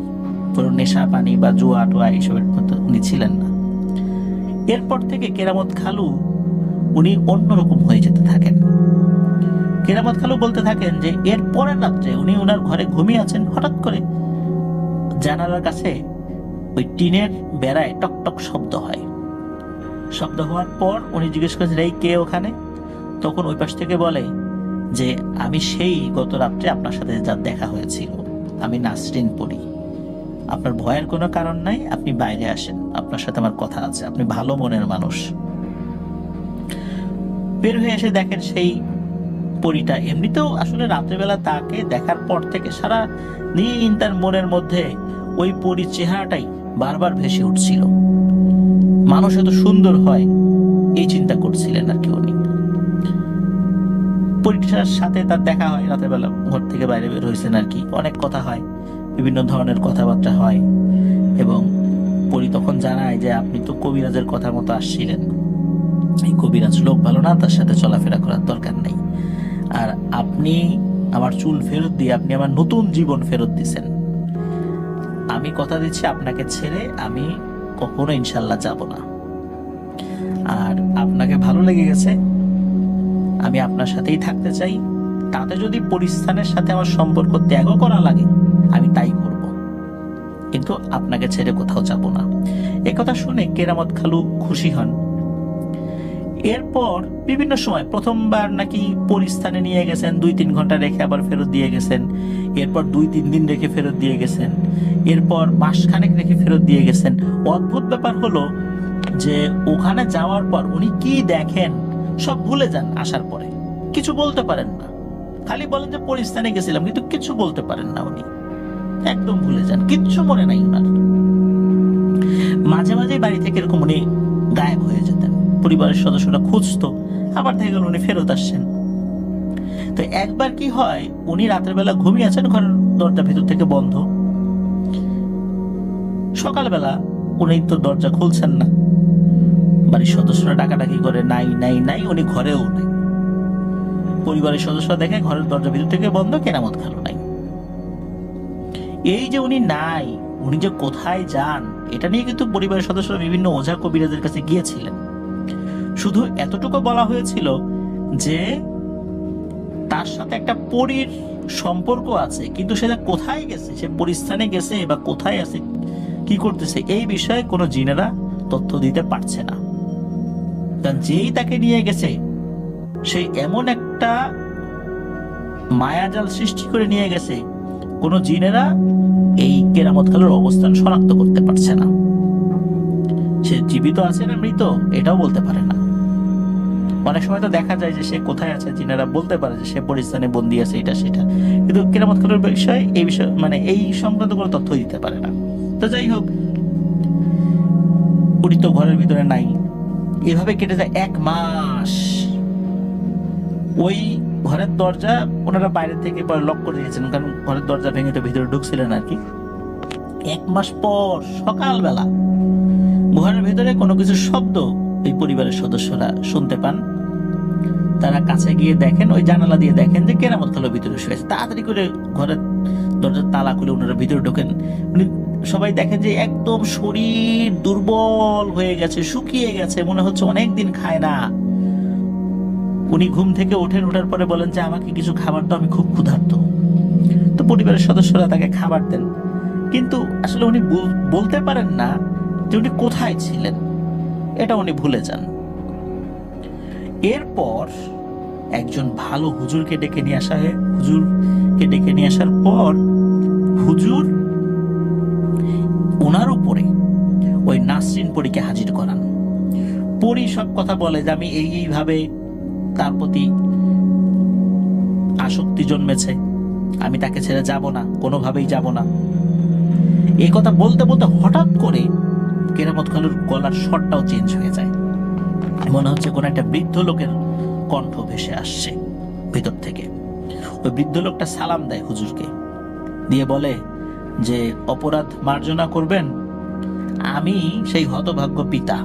নেশা পানি বা জুয়া টুয়া এইসবের মতো উনি ছিলেন না। এরপর থেকে কেরামত খালু উনি অন্যরকম হয়ে যেতে থাকেন। কেরামত খালু বলতে থাকেন যে এর পরের রাত্রে উনি ওনার ঘরে ঘুমিয়ে আছেন, হঠাৎ করে জানালার কাছে ওই টিনের বেড়ায় টক টক শব্দ হয়। শব্দ হওয়ার পর উনি জিজ্ঞেস করেছেন এই কে ওখানে? তখন ওই পাশ থেকে বলে যে আমি সেই গত রাত্রে আপনার সাথে যা দেখা হয়েছিল, আমি নাসরিন পড়ি, আপনার ভয়ের কোনো কারণ নাই, আপনি বাইরে আসেন, আপনার সাথে আমার কথা আছে, আপনি ভালো মনের মানুষ। বের হয়ে এসে দেখেন সেই পরীটা। এমনিতেও আসলে রাত্রেবেলা তাকে দেখার পর থেকে সারা দিন তার মনের মধ্যে ওই পরীর চেহারাটাই বারবার ভেসে উঠছিল। মানুষ এত সুন্দর হয় এই চিন্তা করছিলেন আর কি উনি। পরীক্ষার সাথে তার দেখা হয়, রাতের বেলা ঘর থেকে বাইরে বের হয়েছেন আর কি, অনেক কথা হয়, বিভিন্ন ধরনের কথাবার্তা হয়, এবং পরি তখন জানায় যে আপনি তো কবিরাজের কথা মতো আসছিলেন, এই কবিরাজ লোক ভালো না, তার সাথে চলাফেরা করার দরকার নেই, আর আপনি আমার চুল ফেরত দিয়ে আপনি আমার নতুন জীবন ফেরত দিছেন, আমি কথা দিচ্ছি আপনাকে ছেড়ে আমি কখনো ইনশাল্লাহ যাব না, আর আপনাকে ভালো লেগে গেছে, আমি আপনার সাথেই থাকতে চাই, তাতে যদি পরিস্থানের সাথে আমার সম্পর্ক ত্যাগও করা লাগে আমি তাই করব, কিন্তু আপনাকে ছেড়ে কোথাও যাব না। একথা শুনে কেরামত খালু খুশি হন। এরপর বিভিন্ন সময় প্রথমবার নাকি পরিস্থানে নিয়ে গেছেন, 2-3 ঘন্টা রেখে আবার ফেরত দিয়ে গেছেন, এরপর 2-3 দিন রেখে ফেরত দিয়ে গেছেন, এরপর মাসখানেক রেখে ফেরত দিয়ে গেছেন। অদ্ভুত ব্যাপার হলো যে ওখানে যাওয়ার পর উনি কি দেখেন সব ভুলে যান, আসার পরে কিছু বলতে পারেন না, খালি বলেন যে পরিস্থানে গেছিলাম, কিন্তু কিছু বলতে পারেন না উনি, একদম ভুলে যান, কিচ্ছু মনে নাই ওনার। মাঝে মাঝে বাড়ি থেকে এরকম উনি গায়েব হয়ে যেতেন, পরিবারের সদস্যরা খুঁজতো, আবার থেকে গেল উনি ফেরত আসছেন। তো একবার কি হয়, উনি রাতের বেলা ঘুমিয়ে আছেন, ঘরের দরজা ভেতর থেকে বন্ধ, সকালবেলা উনি তো দরজা খুলছেন না, বাড়ির সদস্যরা ডাকাডাকি করে নাই নাই নাই, উনি ঘরেও নাই, পরিবারের সদস্যরা দেখে ঘরের দরজা ভিতর থেকে বন্ধ, কেরামত খালু নাই। এই যে উনি নাই, উনি যে কোথায় যান এটা নিয়ে কিন্তু পরিবারের সদস্যরা বিভিন্ন ওঝা কবিরাজের কাছে গিয়েছিলেন। শুধু এতটুকু বলা হয়েছিল যে তার সাথে একটা পরীর সম্পর্ক আছে, কিন্তু সেটা কোথায় গেছে, সে পরিস্থানে গেছে বা কোথায় আছে, কি করতেছে, এই বিষয়ে কোনো জিনেরা তথ্য দিতে পারছে না। কারণ যেই তাকে নিয়ে গেছে সে এমন একটা মায়াজাল সৃষ্টি করে নিয়ে গেছে, কোনো জিনেরা এই কেরামত খালুর অবস্থান শনাক্ত করতে পারছে না, সে জীবিত আছে না মৃত এটাও বলতে পারে না। অনেক সময় তো দেখা যায় যে সে কোথায় আছে, জিনেরা বলতে পারে যে সে পরিস্থানে বন্দী আছে, এটা সেটা, কিন্তু কেরামত খালুর বিষয় এই বিষয় মানে এই সংক্রান্ত কোনো তথ্য দিতে পারে না। তো যাই হোক, উনি তো ঘরের ভিতরে নাই। এভাবে কেটে যায় 1 মাস। ওই ঘরের দরজা ওনারা বাইরে থেকে পরে লক করে দিয়েছেন, কারণ ঘরের দরজা ভেঙে তো ভিতরে ঢুকছিলেন আর কি। 1 মাস পর সকালবেলা ঘরের ভিতরে কোনো কিছু শব্দ এই পরিবারের সদস্যরা শুনতে পান। তারা কাছে গিয়ে দেখেন, ওই জানালা দিয়ে দেখেন যে কেরামত খালু ভিতরে শুয়েছে। তাড়াতাড়ি করে ঘরের দরজার তালা খুলে ওনারা ভিতরে ঢোকেন। উনি সবাই দেখেন যে একদম শরীর দুর্বল হয়ে গেছে, শুকিয়ে গেছে, মনে হচ্ছে অনেকদিন খায় না। উনি ঘুম থেকে ওঠেন, ওঠার পরে বলেন যে আমাকে কিছু খাবার দাও, আমি খুব ক্ষুধার্ত। তো পরিবারের সদস্যরা তাকে খাবার দেন, কিন্তু আসলে উনি বলতে পারেন না যে উনি কোথায় ছিলেন, এটা উনি ভুলে যান। এরপর একজন ভালো হুজুরকে ডেকে নিয়ে আসা হয়। হুজুরকে ডেকে নিয়ে আসার পর হুজুর ওনার উপরে ওই নাসরিন পরীকে হাজির করান। পরী সব কথা বলে যে আমি এইভাবে তার প্রতি আসক্তি জন্মেছে, আমি তাকে ছেড়ে যাব না, কোনোভাবেই যাব না। এই কথা বলতে বলতে হঠাৎ করে কেরামত খালুর গলার স্বরটাও চেঞ্জ হয়ে যায়, মনে হচ্ছে কোন একটা বৃদ্ধ লোকের কণ্ঠ ভেসে আসছে ভিতর থেকে। ওই বৃদ্ধ লোকটা সালাম দেয় হুজুরকে, দিয়ে বলে যে অপরাধ মার্জনা করবেন, আমি সেই হতভাগ্য পিতা,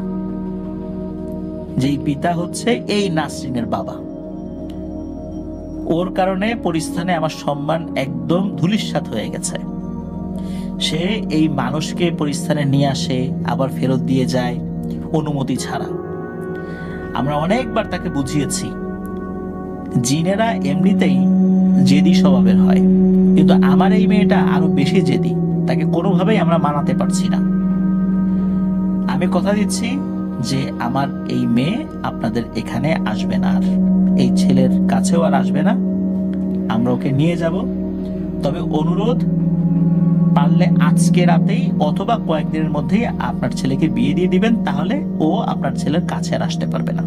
যেই পিতা হচ্ছে এই নাসরিনের বাবা। ওর কারণে পরিস্থানে আমার সম্মান একদম ধূলিসাৎ হয়ে গেছে। সে এই মানুষকে পরিস্থানে নিয়ে আসে, আবার ফেরত দিয়ে যায় অনুমতি ছাড়া। আমরা অনেকবার তাকে বুঝিয়েছি, জিনেরা এমনিতেই জেদি স্বভাবের হয়, কিন্তু আমার এই মেয়েটা আরো বেশি জেদি, তাকে কোনোভাবেই আমরা মানাতে পারছি না। আমি কথা দিচ্ছি যে আমার এই মেয়ে আপনাদের এখানে আসবে না, আর এই ছেলের কাছেও আর আসবে না, আমরা ওকে নিয়ে যাব। তবে অনুরোধ, পারলে আজকে রাতেই অথবা কয়েকদিনের মধ্যেই আপনার ছেলেকে বিয়ে দিয়ে দিবেন, তাহলে ও আপনার ছেলের কাছে আর আসতে পারবে না।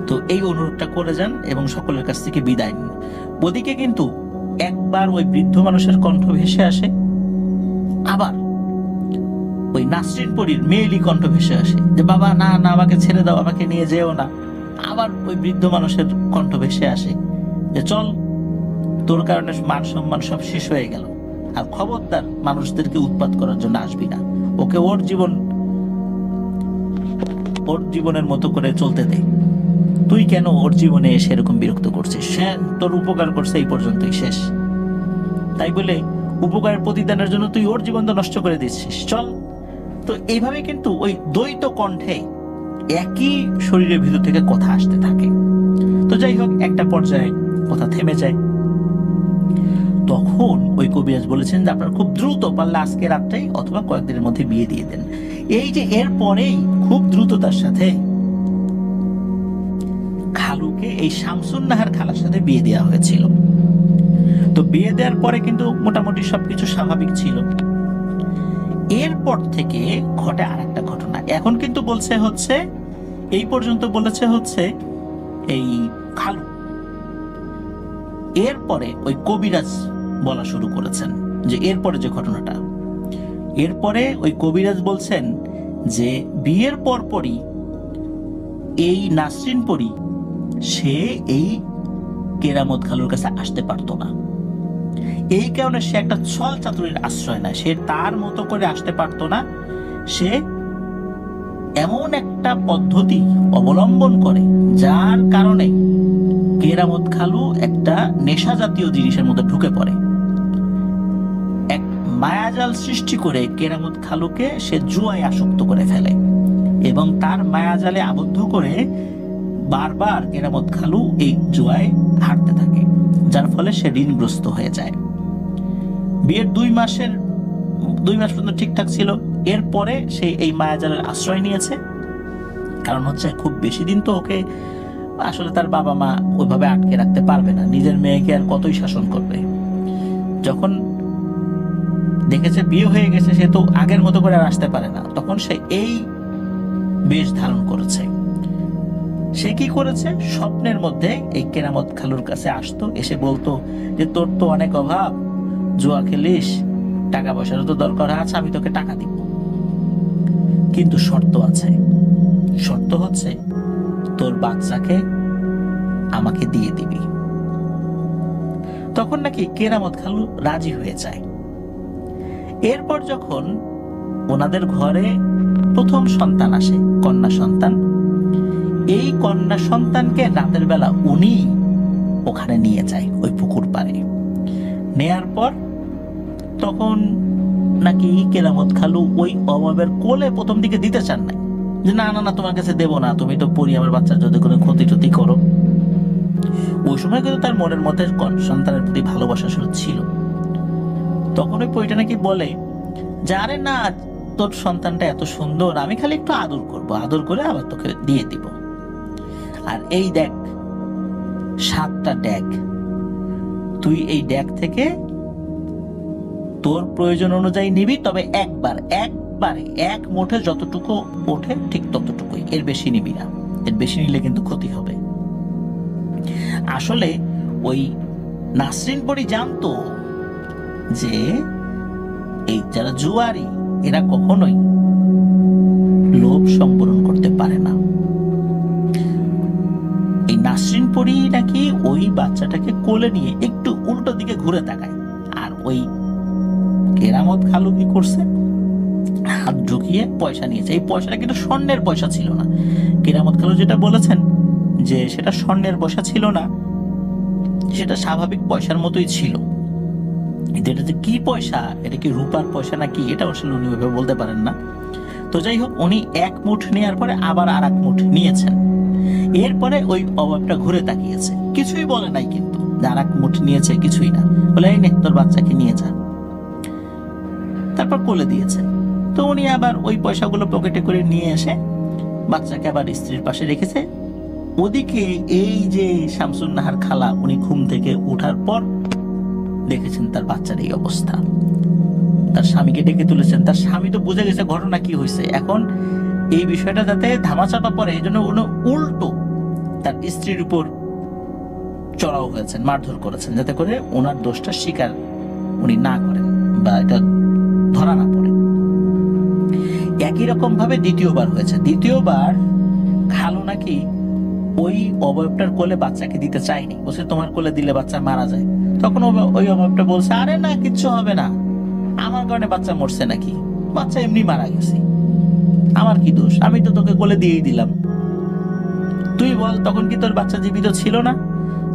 তো এই অনুরোধটা করে যান এবং সকলের কাছ থেকে বিদায় নিন। ওদিকে কিন্তু একবার ওই বৃদ্ধ মানুষের কণ্ঠ ভেসে আসে, আবার ওই নাসরিন পরীর মেয়েলি কণ্ঠ ভেসে আসে যে বাবা না না, আমাকে ছেড়ে দাও, আমাকে নিয়ে যেও না। আবার ওই বৃদ্ধ মানুষের কণ্ঠ ভেসে আসে যে চল, তোর কারণে মান সম্মান সব শেষ হয়ে গেল, আর খবরদার মানুষদেরকে উৎপাত করার জন্য আসবি না, ওকে ওর জীবনের মতো করে চলতে দে, তুই কেন ওর জীবনে এসে এরকম বিরক্ত করছিস, সে তোর উপকার করছে এই পর্যন্তই শেষ, তাই বলে উপকারের প্রতিদানের জন্য তুই ওর জীবনটা নষ্ট করে দিচ্ছিস, চল। তো এইভাবে কিন্তু ওই দ্বৈত কণ্ঠে একই শরীরের ভিতর থেকে কথা আসতে থাকে। তো যাই হোক, একটা পর্যায়ে কথা থেমে যায়। তখন ওই কবিরাজ বলেছেন যে আপনার খুব দ্রুত পারলে আজকে রাতটাই অথবা কয়েকদিনের মধ্যে বিয়ে দিয়ে দেন। এই যে এর পরেই খুব দ্রুততার সাথে খালুকে এই শামসুন নাহার খালার সাথে বিয়ে দেওয়া হয়েছিল। তো বিয়ে দেওয়ার পরে কিন্তু মোটামুটি সবকিছু স্বাভাবিক ছিল। এরপর থেকে ঘটে আর একটা ঘটনা। এখন কিন্তু বলছে হচ্ছে এই পর্যন্ত বলেছে হচ্ছে এই খালু, এরপরে ওই কবিরাজ বলা শুরু করেছেন যে এরপরে যে ঘটনাটা, এরপরে ওই কবিরাজ বলছেন যে বিয়ের পরপরই এই নাসরিন পরী সে এই কেরামত খালুর কাছে আসতে পারতো না। এই কারণে সে একটা ছল চাতুরীর আশ্রয় নেয়, সে তার মতো করে আসতে পারতো না। সে এমন একটা পদ্ধতি অবলম্বন করে যার কারণে কেরামত খালু একটা নেশা জাতীয় জিনিসের মধ্যে ঢুকে পড়ে, এক মায়াজাল সৃষ্টি করে কেরামত খালুকে সে জুয়ায় আসক্ত করে ফেলে এবং তার মায়াজালে আবদ্ধ করে বারবার কেরামত খালু এই জুয়ায় হারতে থাকে, যার ফলে সে ঋণগ্রস্ত হয়ে যায়। বিয়ের 2 মাস পর্যন্ত ঠিকঠাক ছিল। এরপরে সে এই মায়াজালের আশ্রয় নিয়েছে, কারণ হচ্ছে খুব বেশি দিন তো ওকে আসলে তার বাবা মা ওইভাবে আটকে রাখতে পারবে না, নিজের মেয়েকে আর কতই শাসন করবে। যখন দেখেছে বিয়ে হয়ে গেছে, সে তো আগের মতো করে আর আসতে পারে না, তখন সে এই বেশ ধারণ করেছে। সে কি করেছে, স্বপ্নের মধ্যে এই কেরামত খালুর কাছে আসতো, এসে বলতো যে তোর তো অনেক অভাব, জুয়া খেলিস, টাকা পয়সার তো দরকার আছে, আমি তোকে টাকা দিব, কিন্তু শর্ত আছে, শর্ত হচ্ছে তোর বাচ্চাকে আমাকে দিয়ে দিবি। তখন নাকি কেরামত খালু রাজি হয়ে যায়। এরপর যখন ওনাদের ঘরে প্রথম সন্তান আসে, কন্যা সন্তান, এই কন্যা সন্তানকে রাতের বেলা উনি ওখানে নিয়ে যায় ওই পুকুর পাড়ে। নেয়ার পর তখন নাকি কেরামত খালু ওই অভাবের কোলে প্রথম দিকে দিতে চান না, যে না না না তোমার কাছে দেবো না, তুমি তো পড়ি আমার বাচ্চার যদি কোনো ক্ষতি টতি করো। ওই সময় কিন্তু তার মনের মধ্যে সন্তানের প্রতি ভালোবাসা শুরু ছিল। তখন ওই পরিটা নাকি বলে যে আরে না, তোর সন্তানটা এত সুন্দর, আমি খালি একটু আদর করব, আদর করে আবার তোকে দিয়ে দিব। আর এই দেখ 7টা ড্যাগ, তুই এই ড্যাগ থেকে তোর প্রয়োজন অনুযায়ী নিবি, তবে একবারে এক মুঠে যতটুকু ওঠে ঠিক ততটুকুই, এর বেশি নিবি না, এর বেশি নিলে কিন্তু ক্ষতি হবে। আসলে ওই নাসরিন পরী জানতো যে এই যারা জুয়ারি এরা কখনোই লোভ সম্বরণ করতে পারে না। এই নাসরিন পরী নাকি ওই বাচ্চাটাকে কোলে নিয়ে একটু উল্টো দিকে ঘুরে তাকায়, আর ওই কেরামত খালু কি করছে, হাত ঢুকিয়ে পয়সা নিয়েছে। এই পয়সাটা কিন্তু স্বর্ণের পয়সা ছিল না। কেরামত খালু যেটা বলেছেন যে সেটা স্বর্ণের পয়সা ছিল না, সেটা স্বাভাবিক পয়সার মতোই ছিল। এটা যে কি পয়সা, এটা কি রূপার পয়সা নাকি, এটা আসলে উনি ওইভাবে বলতে পারেন না। তো যাই হোক, উনি এক মুঠ নেওয়ার পরে আবার আর এক মুঠ নিয়েছেন। এরপরে ওই অভাবটা ঘুরে তাকিয়েছে, কিছুই বলে নাই, কিন্তু আর এক মুঠ নিয়েছে, কিছুই না, বলে এই নে তোর বাচ্চাকে নিয়ে যা, তারপর কোলে দিয়েছে। তো উনি আবার ওই পয়সাগুলো পকেটে করে নিয়ে এসে বাচ্চাকে আবার স্ত্রীর পাশে রেখেছে। ওদিকে এই যে শামসুন নাহার খালা, উনি ঘুম থেকে ওঠার পর দেখেছেন তার বাচ্চার এই অবস্থা। তার স্বামীকে ডেকে তুলেছেন। তার স্বামী তো বুঝে গেছে ঘটনা কি হয়েছে। এখন এই বিষয়টা যাতে ধামাচাপা পড়ে, এই জন্য উনি উল্টো তার স্ত্রীর উপর চড়াও হয়েছেন, মারধর করেছেন, যাতে করে ওনার দোষটা স্বীকার উনি না করেন বা এটা ধরা না পড়ে। একই রকম ভাবে দ্বিতীয়বার হয়েছে। দ্বিতীয়বার খালু নাকি ওই অবয়বটার কোলে বাচ্চাকে দিতে চায়নি, বলছে তোমার কোলে দিলে বাচ্চা মারা যায়। তখন ওই অবয়বটা বলছে, আরে না, কিচ্ছু হবে না, আমার কারণে বাচ্চা মরছে নাকি, বাচ্চা এমনি মারা গেছে, আমার কি দোষ, আমি তো তোকে কোলে দিয়েই দিলাম, তুই বল তখন কি তোর বাচ্চা জীবিত ছিল না?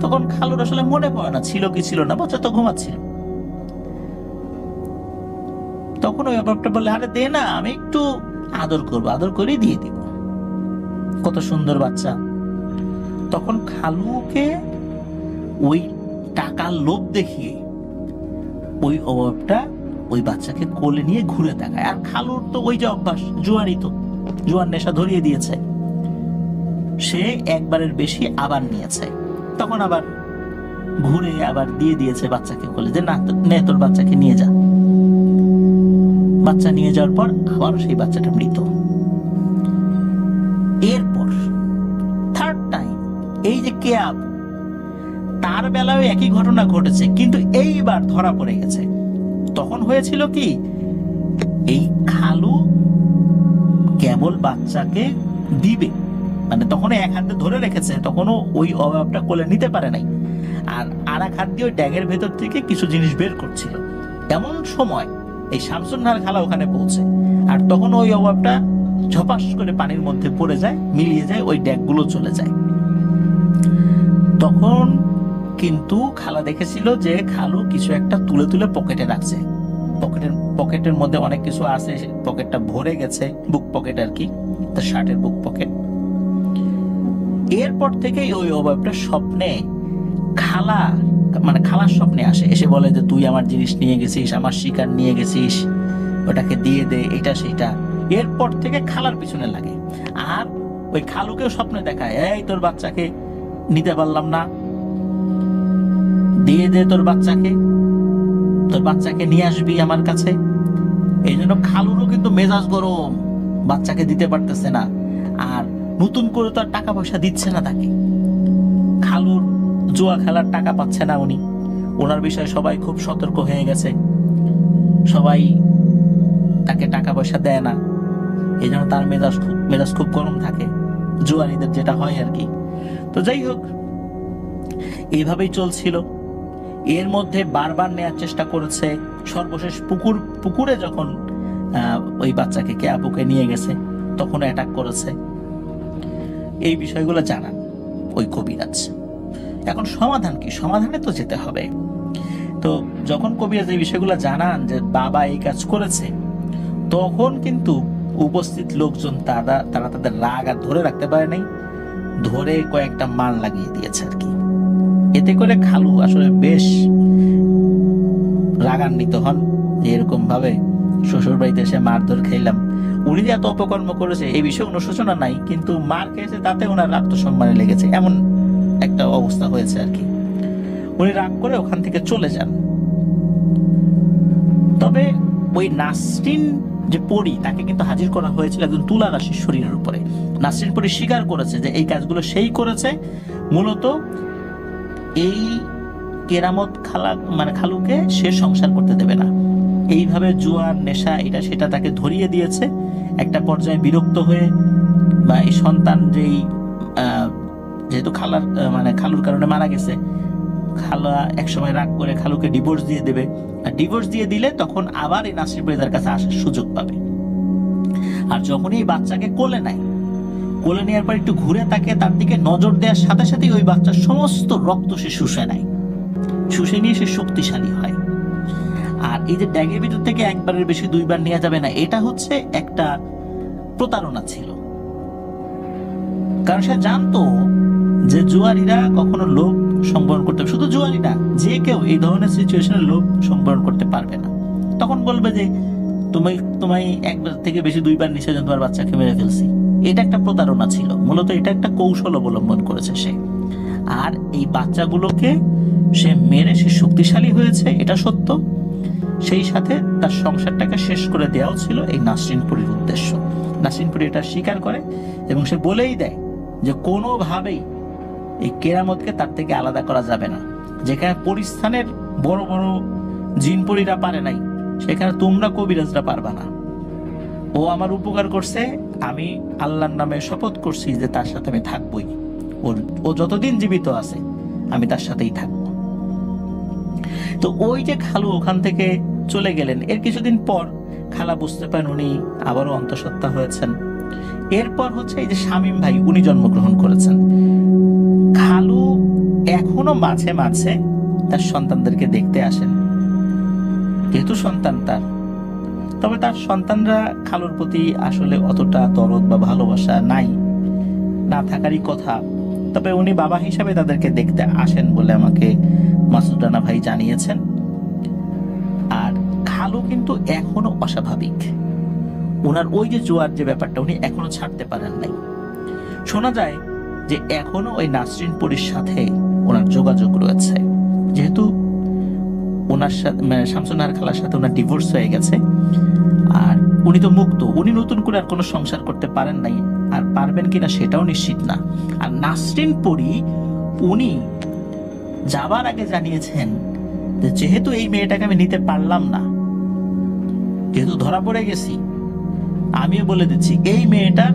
তখন খালুর আসলে মনে পড়ে না ছিল কি ছিল না, বাচ্চা তো ঘুমাচ্ছিল। তখন ওই অবয়বটা বলে, আরে দে না, আমি একটু আদর করবো, আদর করে দিয়ে দিব, কত সুন্দর বাচ্চা। তখন খালুকে ওই টাকার লোভ দেখিয়ে ওই অবয়বটা ওই বাচ্চাকে কোলে নিয়ে ঘুরে দেখায়। আর খালুর তো ওই যে অভ্যাস, জুয়ারি, তো জুয়ার নেশা ধরিয়ে দিয়েছে, সে একবারের বেশি আবার নিয়েছে। তখন আবার ঘুরে আবার দিয়ে দিয়েছে বাচ্চাকে কোলে, যে না নে তোর বাচ্চাকে নিয়ে যা। বাচ্চা নিয়ে যাওয়ার পর আবার সেই বাচ্চাটা মৃত। এরপর থার্ড টাইম এই যে কেয়াব, তার বেলায় একই ঘটনা ঘটেছে, কিন্তু এইবার ধরা পড়ে গেছে। তখন হয়েছিল কি, এই খালু কেবল বাচ্চাকে দিবে, মানে তখন এক হাতে ধরে রেখেছে, তখনও ওই অভাবটা কোলে নিতে পারে নাই, আর এক হাত দিয়ে ওই ড্যাগের ভেতর থেকে কিছু জিনিস বের করছিল। এমন সময় এই শামসুন্নাহার খালা ওখানে পৌঁছে, আর তখন ওই অভাবটা ঝপাস করে পানির মধ্যে পড়ে যায়, মিলিয়ে যায়, ওই ড্যাগগুলো চলে যায়। তখন কিন্তু খালা দেখেছিল যে খালু কিছু একটা তুলে তুলে পকেটে রাখছে, পকেটের মধ্যে অনেক কিছু আছে, পকেটটা ভরে গেছে, বুক পকেট আর কি, তার শার্টের বুক পকেট। এরপর থেকে ওই অভাবটা স্বপ্নে খালার স্বপ্নে আসে, এসে বলে যে তুই আমার জিনিস নিয়ে গেছিস, আমার শিকার নিয়ে গেছিস, ওটাকে দিয়ে দে, এটা সেটা। এরপর থেকে খালার পিছনে লাগে, আর ওই খালুকেও স্বপ্নে দেখায়, এই তোর বাচ্চাকে নিতে পারলাম না, দিয়ে দে তোর বাচ্চাকে নিয়ে আসবি আমার কাছে। এই জন্য খালুরও কিন্তু মেজাজ গরম, বাচ্চাকে দিতে পারতেছে না, আর নতুন করে তো আর টাকা পয়সা দিচ্ছে না তাকে, খালুর জুয়া খেলার টাকা পাচ্ছে না উনি, ওনার বিষয়ে সবাই খুব সতর্ক হয়ে গেছে, সবাই তাকে টাকা পয়সা দেয় না, এই জন্য তার মেজাজ খুব গরম থাকে, জুয়ারিদের যেটা হয় আর কি। তো যাই হোক, এইভাবেই চলছিল। এর মধ্যে বারবার নেয়ার চেষ্টা করেছে, সর্বশেষ পুকুরে যখন ওই বাচ্চাকে কেয়াবুকে নিয়ে গেছে, তখন অ্যাটাক করেছে। এই বিষয়গুলো জানান ওই কবিরাজ। এখন সমাধান কি? সমাধানে তো যেতে হবে। তো যখন কবিরাজ এই বিষয়গুলো জানান যে বাবা এই কাজ করেছে, তখন কিন্তু উপস্থিত লোকজন তারা তাদের রাগ আর ধরে রাখতে পারে নাই, ধরে কয়েকটা মার লাগিয়ে দিয়েছে আর কি। এতে করে খালু আসলে বেশ রাগান্বিত হন, যে এরকম ভাবে শ্বশুর বাড়িতে এসে মারধর খেলাম, উনি যে এত অপকর্ম করেছে এই বিষয়ে অনুশোচনা নাই, কিন্তু মার খেয়েছে তাতে ওনার আত্মসম্মানে লেগেছে, এমন একটা অবস্থা হয়েছে আর কি। উনি রাগ করে ওখান থেকে চলে যান। তবে ওই নাসরিন যে পরী, তাকে কিন্তু হাজির করা হয়েছিল একজন তুলা রাশির শরীরের উপরে। নাসরিন পরী স্বীকার করেছে যে এই কাজগুলো সেই করেছে, মূলত এই কেরামত খালুকে সে সংসার করতে দেবে না, এইভাবে জুয়ার নেশা এটা সেটা তাকে ধরিয়ে দিয়েছে। একটা পর্যায়ে বিরক্ত হয়ে, বা এই সন্তান যেহেতু খালুর কারণে মারা গেছে, খালা একসময় রাগ করে খালুকে ডিভোর্স দিয়ে দেবে, আর ডিভোর্স দিয়ে দিলে তখন আবার এই নাসরিন পরিদার কাছে আসার সুযোগ পাবে। আর যখনই এই বাচ্চাকে কোলে নেয়, কোলে নেওয়ার পর একটু ঘুরে তাকে তার দিকে নজর দেওয়ার সাথে সাথে ওই বাচ্চার সমস্ত রক্ত সে শুষে নেয়, শুষে নিয়ে সে শক্তিশালী হয়। আর এই যে ড্যাগের ভিতর থেকে একবারের বেশি দুইবার নেওয়া যাবে না, এটা হচ্ছে একটা প্রতারণা ছিল। কারণ সে জানতো যে জুয়ারিরা কখনো লোভ সম্বরণ করতে, শুধু জুয়ারি না, যে কেউ এই ধরনের সিচুয়েশনে লোভ সম্বরণ করতে পারবে না। তখন বলবে যে তোমায় একবার থেকে বেশি দুইবার নিচে তোমার বাচ্চাকে মেরে ফেলছি। এটা একটা প্রতারণা ছিল, মূলত এটা একটা কৌশল অবলম্বন করেছে সে। আর এই বাচ্চাগুলোকে সে মেরে সে শক্তিশালী হয়েছে, এটা সত্য। সেই সাথে তার সংসারটাকে শেষ করে দেওয়াও ছিল এই নাসরিন পরীর উদ্দেশ্য। নাসরিন পরী এটা স্বীকার করে এবং সে বলেই দেয় যে কোনোভাবেই এই কেরামতকে তার থেকে আলাদা করা যাবে না। যেখানে পরিস্থানের বড় বড় জিন পরীরা পারে নাই, সেখানে তোমরা কবিরাজরা পারবা না। ও আমার উপকার করছে, আমি আল্লাহর নামে শপথ করছি যে তার সাথে আমি থাকবই, ও যতদিন জীবিত আছে আমি তার সাথেই থাকবো। তো ওই যে খালু ওখান থেকে চলে গেলেন, এর কিছুদিন পর খালা বুঝতে পারেন উনি আবারও অন্তঃসত্ত্বা হয়েছেন। এরপর হচ্ছে এই যে শামীম ভাই, উনি জন্মগ্রহণ করেছেন। খালু এখনো মাঝে মাঝে তার সন্তানদেরকে দেখতে আসেন, যেহেতু সন্তান তার। তবে তার সন্তানরা খালুর প্রতি আসলে অতটা দরদ বা ভালোবাসা নাই, না থাকারই কথা। তবে উনি বাবা হিসাবে তাদেরকে দেখতে আসেন বলে আমাকে মাসুদ রানা ভাই জানিয়েছেন। আর খালু কিন্তু এখনো অস্বাভাবিক, ওনার ওই যে জোয়ার যে ব্যাপারটা উনি এখনো ছাড়তে পারেন নাই। শোনা যায় যে এখনো ওই নাসরিন পুরীর সাথে ওনার যোগাযোগ রয়েছে, যেহেতু ওনার সাথে শামসুন্নাহার খালার সাথে ওনার ডিভোর্স হয়ে গেছে। আর উনি তো মুক্ত, উনি নতুন করে আর কোনো সংসার করতে পারেন নাই, আর পারবেন কিনা সেটাও নিশ্চিত না। আর নাসরিন পুরী উনি যাবার আগে জানিয়েছেন যে যেহেতু এই মেয়েটাকে আমি নিতে পারলাম না, যেহেতু ধরা পড়ে গেছি, আমিও বলে দিচ্ছি এই মেয়েটার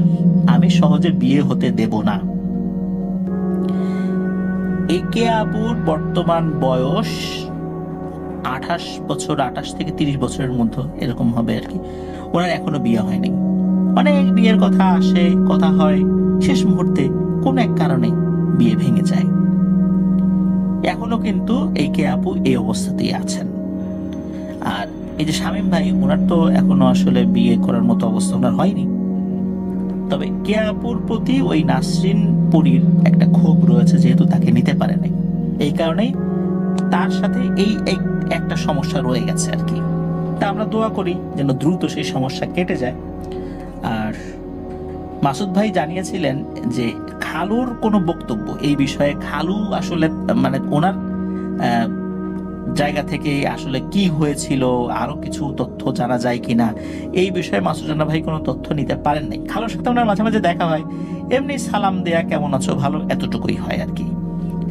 আমি সহজে বিয়ে হতে দেব না। একে আপুর বর্তমান বয়স 28 বছর, 28 থেকে 30 বছরের মধ্যে এরকম হবে আর কি। ওনার এখনো বিয়ে হয়নি, অনেক বিয়ের কথা আসে, কথা হয়, শেষ মুহূর্তে কোন এক কারণে বিয়ে ভেঙে যায়। এখনো কিন্তু এই কে আপু এই অবস্থাতেই আছেন। আর এই যে শামীম ভাই, ওনার তো এখনো আসলে বিয়ে করার মতো অবস্থা ওনার হয়নি। তবে কে আপুর প্রতি ওই নাসরিন পুরীর একটা ক্ষোভ রয়েছে, যেহেতু তাকে নিতে পারে নাই, এই কারণেই তার সাথে এই একটা সমস্যা রয়ে গেছে আর কি। তা আমরা দোয়া করি যেন দ্রুত সেই সমস্যা কেটে যায়। আর মাসুদ ভাই জানিয়েছিলেন যে খালুর কোনো বক্তব্য এই বিষয়ে, খালু আসলে মানে ওনার জায়গা থেকে আসলে কি হয়েছিল, আরো কিছু তথ্য জানা যায় কিনা, এই বিষয়ে মাসুদ রানা ভাই কোনো তথ্য নিতে পারেন নাই। খালুর সাথে ওনার মাঝে মাঝে দেখা হয়, এমনি সালাম দেয়া, কেমন আছো, ভালো, এতটুকুই হয় আর কি,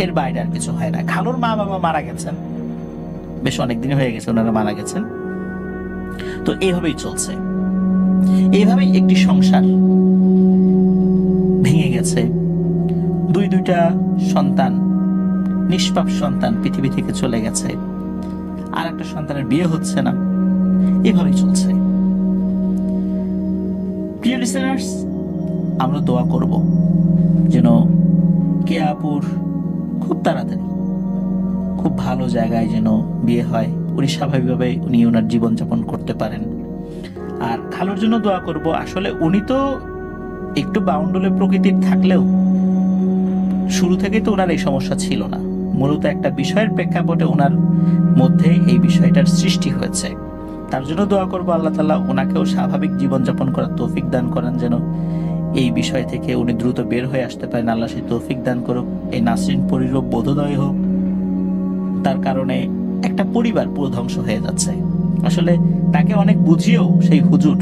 এর বাইরে আর কিছু হয় না। খালুর মা বাবা মারা গেছেন, বেশ অনেকদিন হয়ে গেছে ওনারা মারা গেছেন। তো এইভাবেই চলছে, এইভাবেই একটি সংসার ভেঙে গেছে। দুইটা সন্তান, নিষ্পাপ সন্তান পৃথিবী থেকে চলে গেছে, আর একটা সন্তানের বিয়ে হচ্ছে না, এভাবেই চলছে। প্রিয় লিসেনার্স, আমরা দোয়া করব যেন কে আপুর খুব তাড়াতাড়ি খুব ভালো জায়গায় যেন বিয়ে হয়, উনি স্বাভাবিকভাবে উনি ওনার জীবনযাপন করতে পারেন। আর খালুর জন্য দোয়া করব। আসলে উনি তো একটু বাউন্ডুলে প্রকৃতির থাকলেও শুরু থেকেই তো ওনার এই সমস্যা ছিল না, মূলত একটা বিষয়ের প্রেক্ষাপটে ওনার মধ্যে এই বিষয়টার সৃষ্টি হয়েছে। তার জন্য দোয়া করব আল্লাহ তাআলা ওনাকেও স্বাভাবিক জীবনযাপন করার তৌফিক দান করেন, যেন এই বিষয় থেকে উনি দ্রুত বের হয়ে আসতে পারেন। আল্লাহ সেই তৌফিক দান করুক। এই নাসরিন পরিরূপ বোধোদয় হোক, তার কারণে একটা পরিবার পুরো ধ্বংস হয়ে যাচ্ছে। আসলে তাকে অনেক বুঝিয়েও সেই হুজুর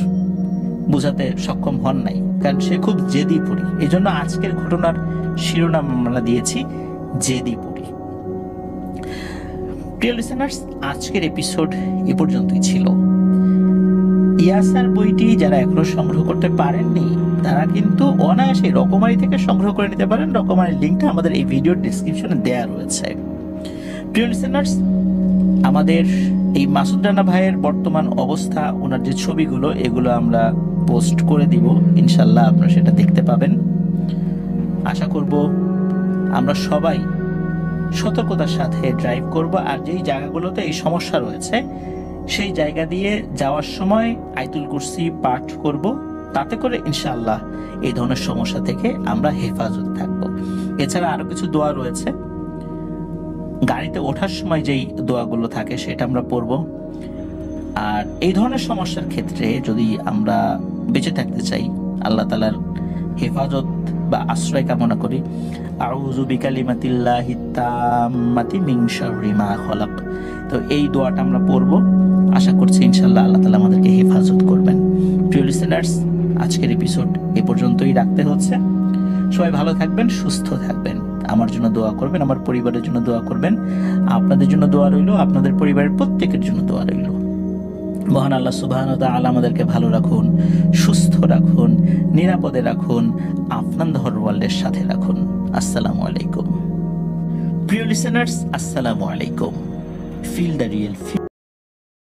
বুঝাতে সক্ষম হন নাই, কারণ সে খুব জেদি পুরি। এই জন্য আজকের ঘটনার শিরোনাম আমরা দিয়েছি জেদি পুরি। প্রিয় লিসেনার্স, আজকের এপিসোড এ পর্যন্তই ছিল। ইয়াসার বইটি যারা এখনো সংগ্রহ করতে পারেননি তারা কিন্তু অনায়াসে রকমারি থেকে সংগ্রহ করে নিতে পারেন। রকমারির লিঙ্কটা আমাদের এই ভিডিওর ডেসক্রিপশনে দেওয়া রয়েছে। প্রিয় লিসেনার্স, আমাদের এই মাসুদ রানা ভাইয়ের বর্তমান অবস্থা, ওনার যে ছবিগুলো, এগুলো আমরা পোস্ট করে দিব, ইনশাল্লাহ আপনারা সেটা দেখতে পাবেন। আশা করব আমরা সবাই সতর্কতার সাথে ড্রাইভ করব, আর যেই জায়গাগুলোতে এই সমস্যা রয়েছে সেই জায়গা দিয়ে যাওয়ার সময় আয়াতুল কুরসি পাঠ করব, তাতে করে ইনশাআল্লাহ এই ধরনের সমস্যা থেকে আমরা হেফাজত থাকব। এছাড়া আরো কিছু দোয়া রয়েছে, গাড়িতে ওঠার সময় যেই দোয়াগুলো থাকে সেটা আমরা পড়ব। আর এই ধরনের সমস্যার ক্ষেত্রে যদি আমরা বেঁচে থাকতে চাই, আল্লাহ তাআলার হেফাজত বা আশ্রয় কামনা করি, আউযু বিকালিমাতিল্লাহিত তাম্মাতি মিন শাররি মা খালাক। তো এই দোয়াটা আমরা পড়ব, আশা করছি ইনশাআল্লাহ আল্লাহ তাআলা আমাদেরকে হেফাজত করবেন। প্রিয় লিসেনার্স, আজকের এপিসোড এ পর্যন্তই রাখতে হচ্ছে। সবাই ভালো থাকবেন, সুস্থ থাকবেন, আমার জন্য দোয়া করবেন, আমার পরিবারের জন্য দোয়া করবেন, আপনাদের জন্য দোয়া রইল, আপনাদের পরিবারের প্রত্যেকের জন্য দোয়া রইল। মহান আল্লাহ সুবহানাহু ওয়া তাআলা আমাদেরকে ভালো রাখুন, সুস্থ রাখুন, নিরাপদে রাখুন, আপনার ওয়ার্ল্ডের সাথে রাখুন। আসসালামু আলাইকুম। প্রিয় লিসেনার্স, আসসালামু আলাইকুম। Feel the real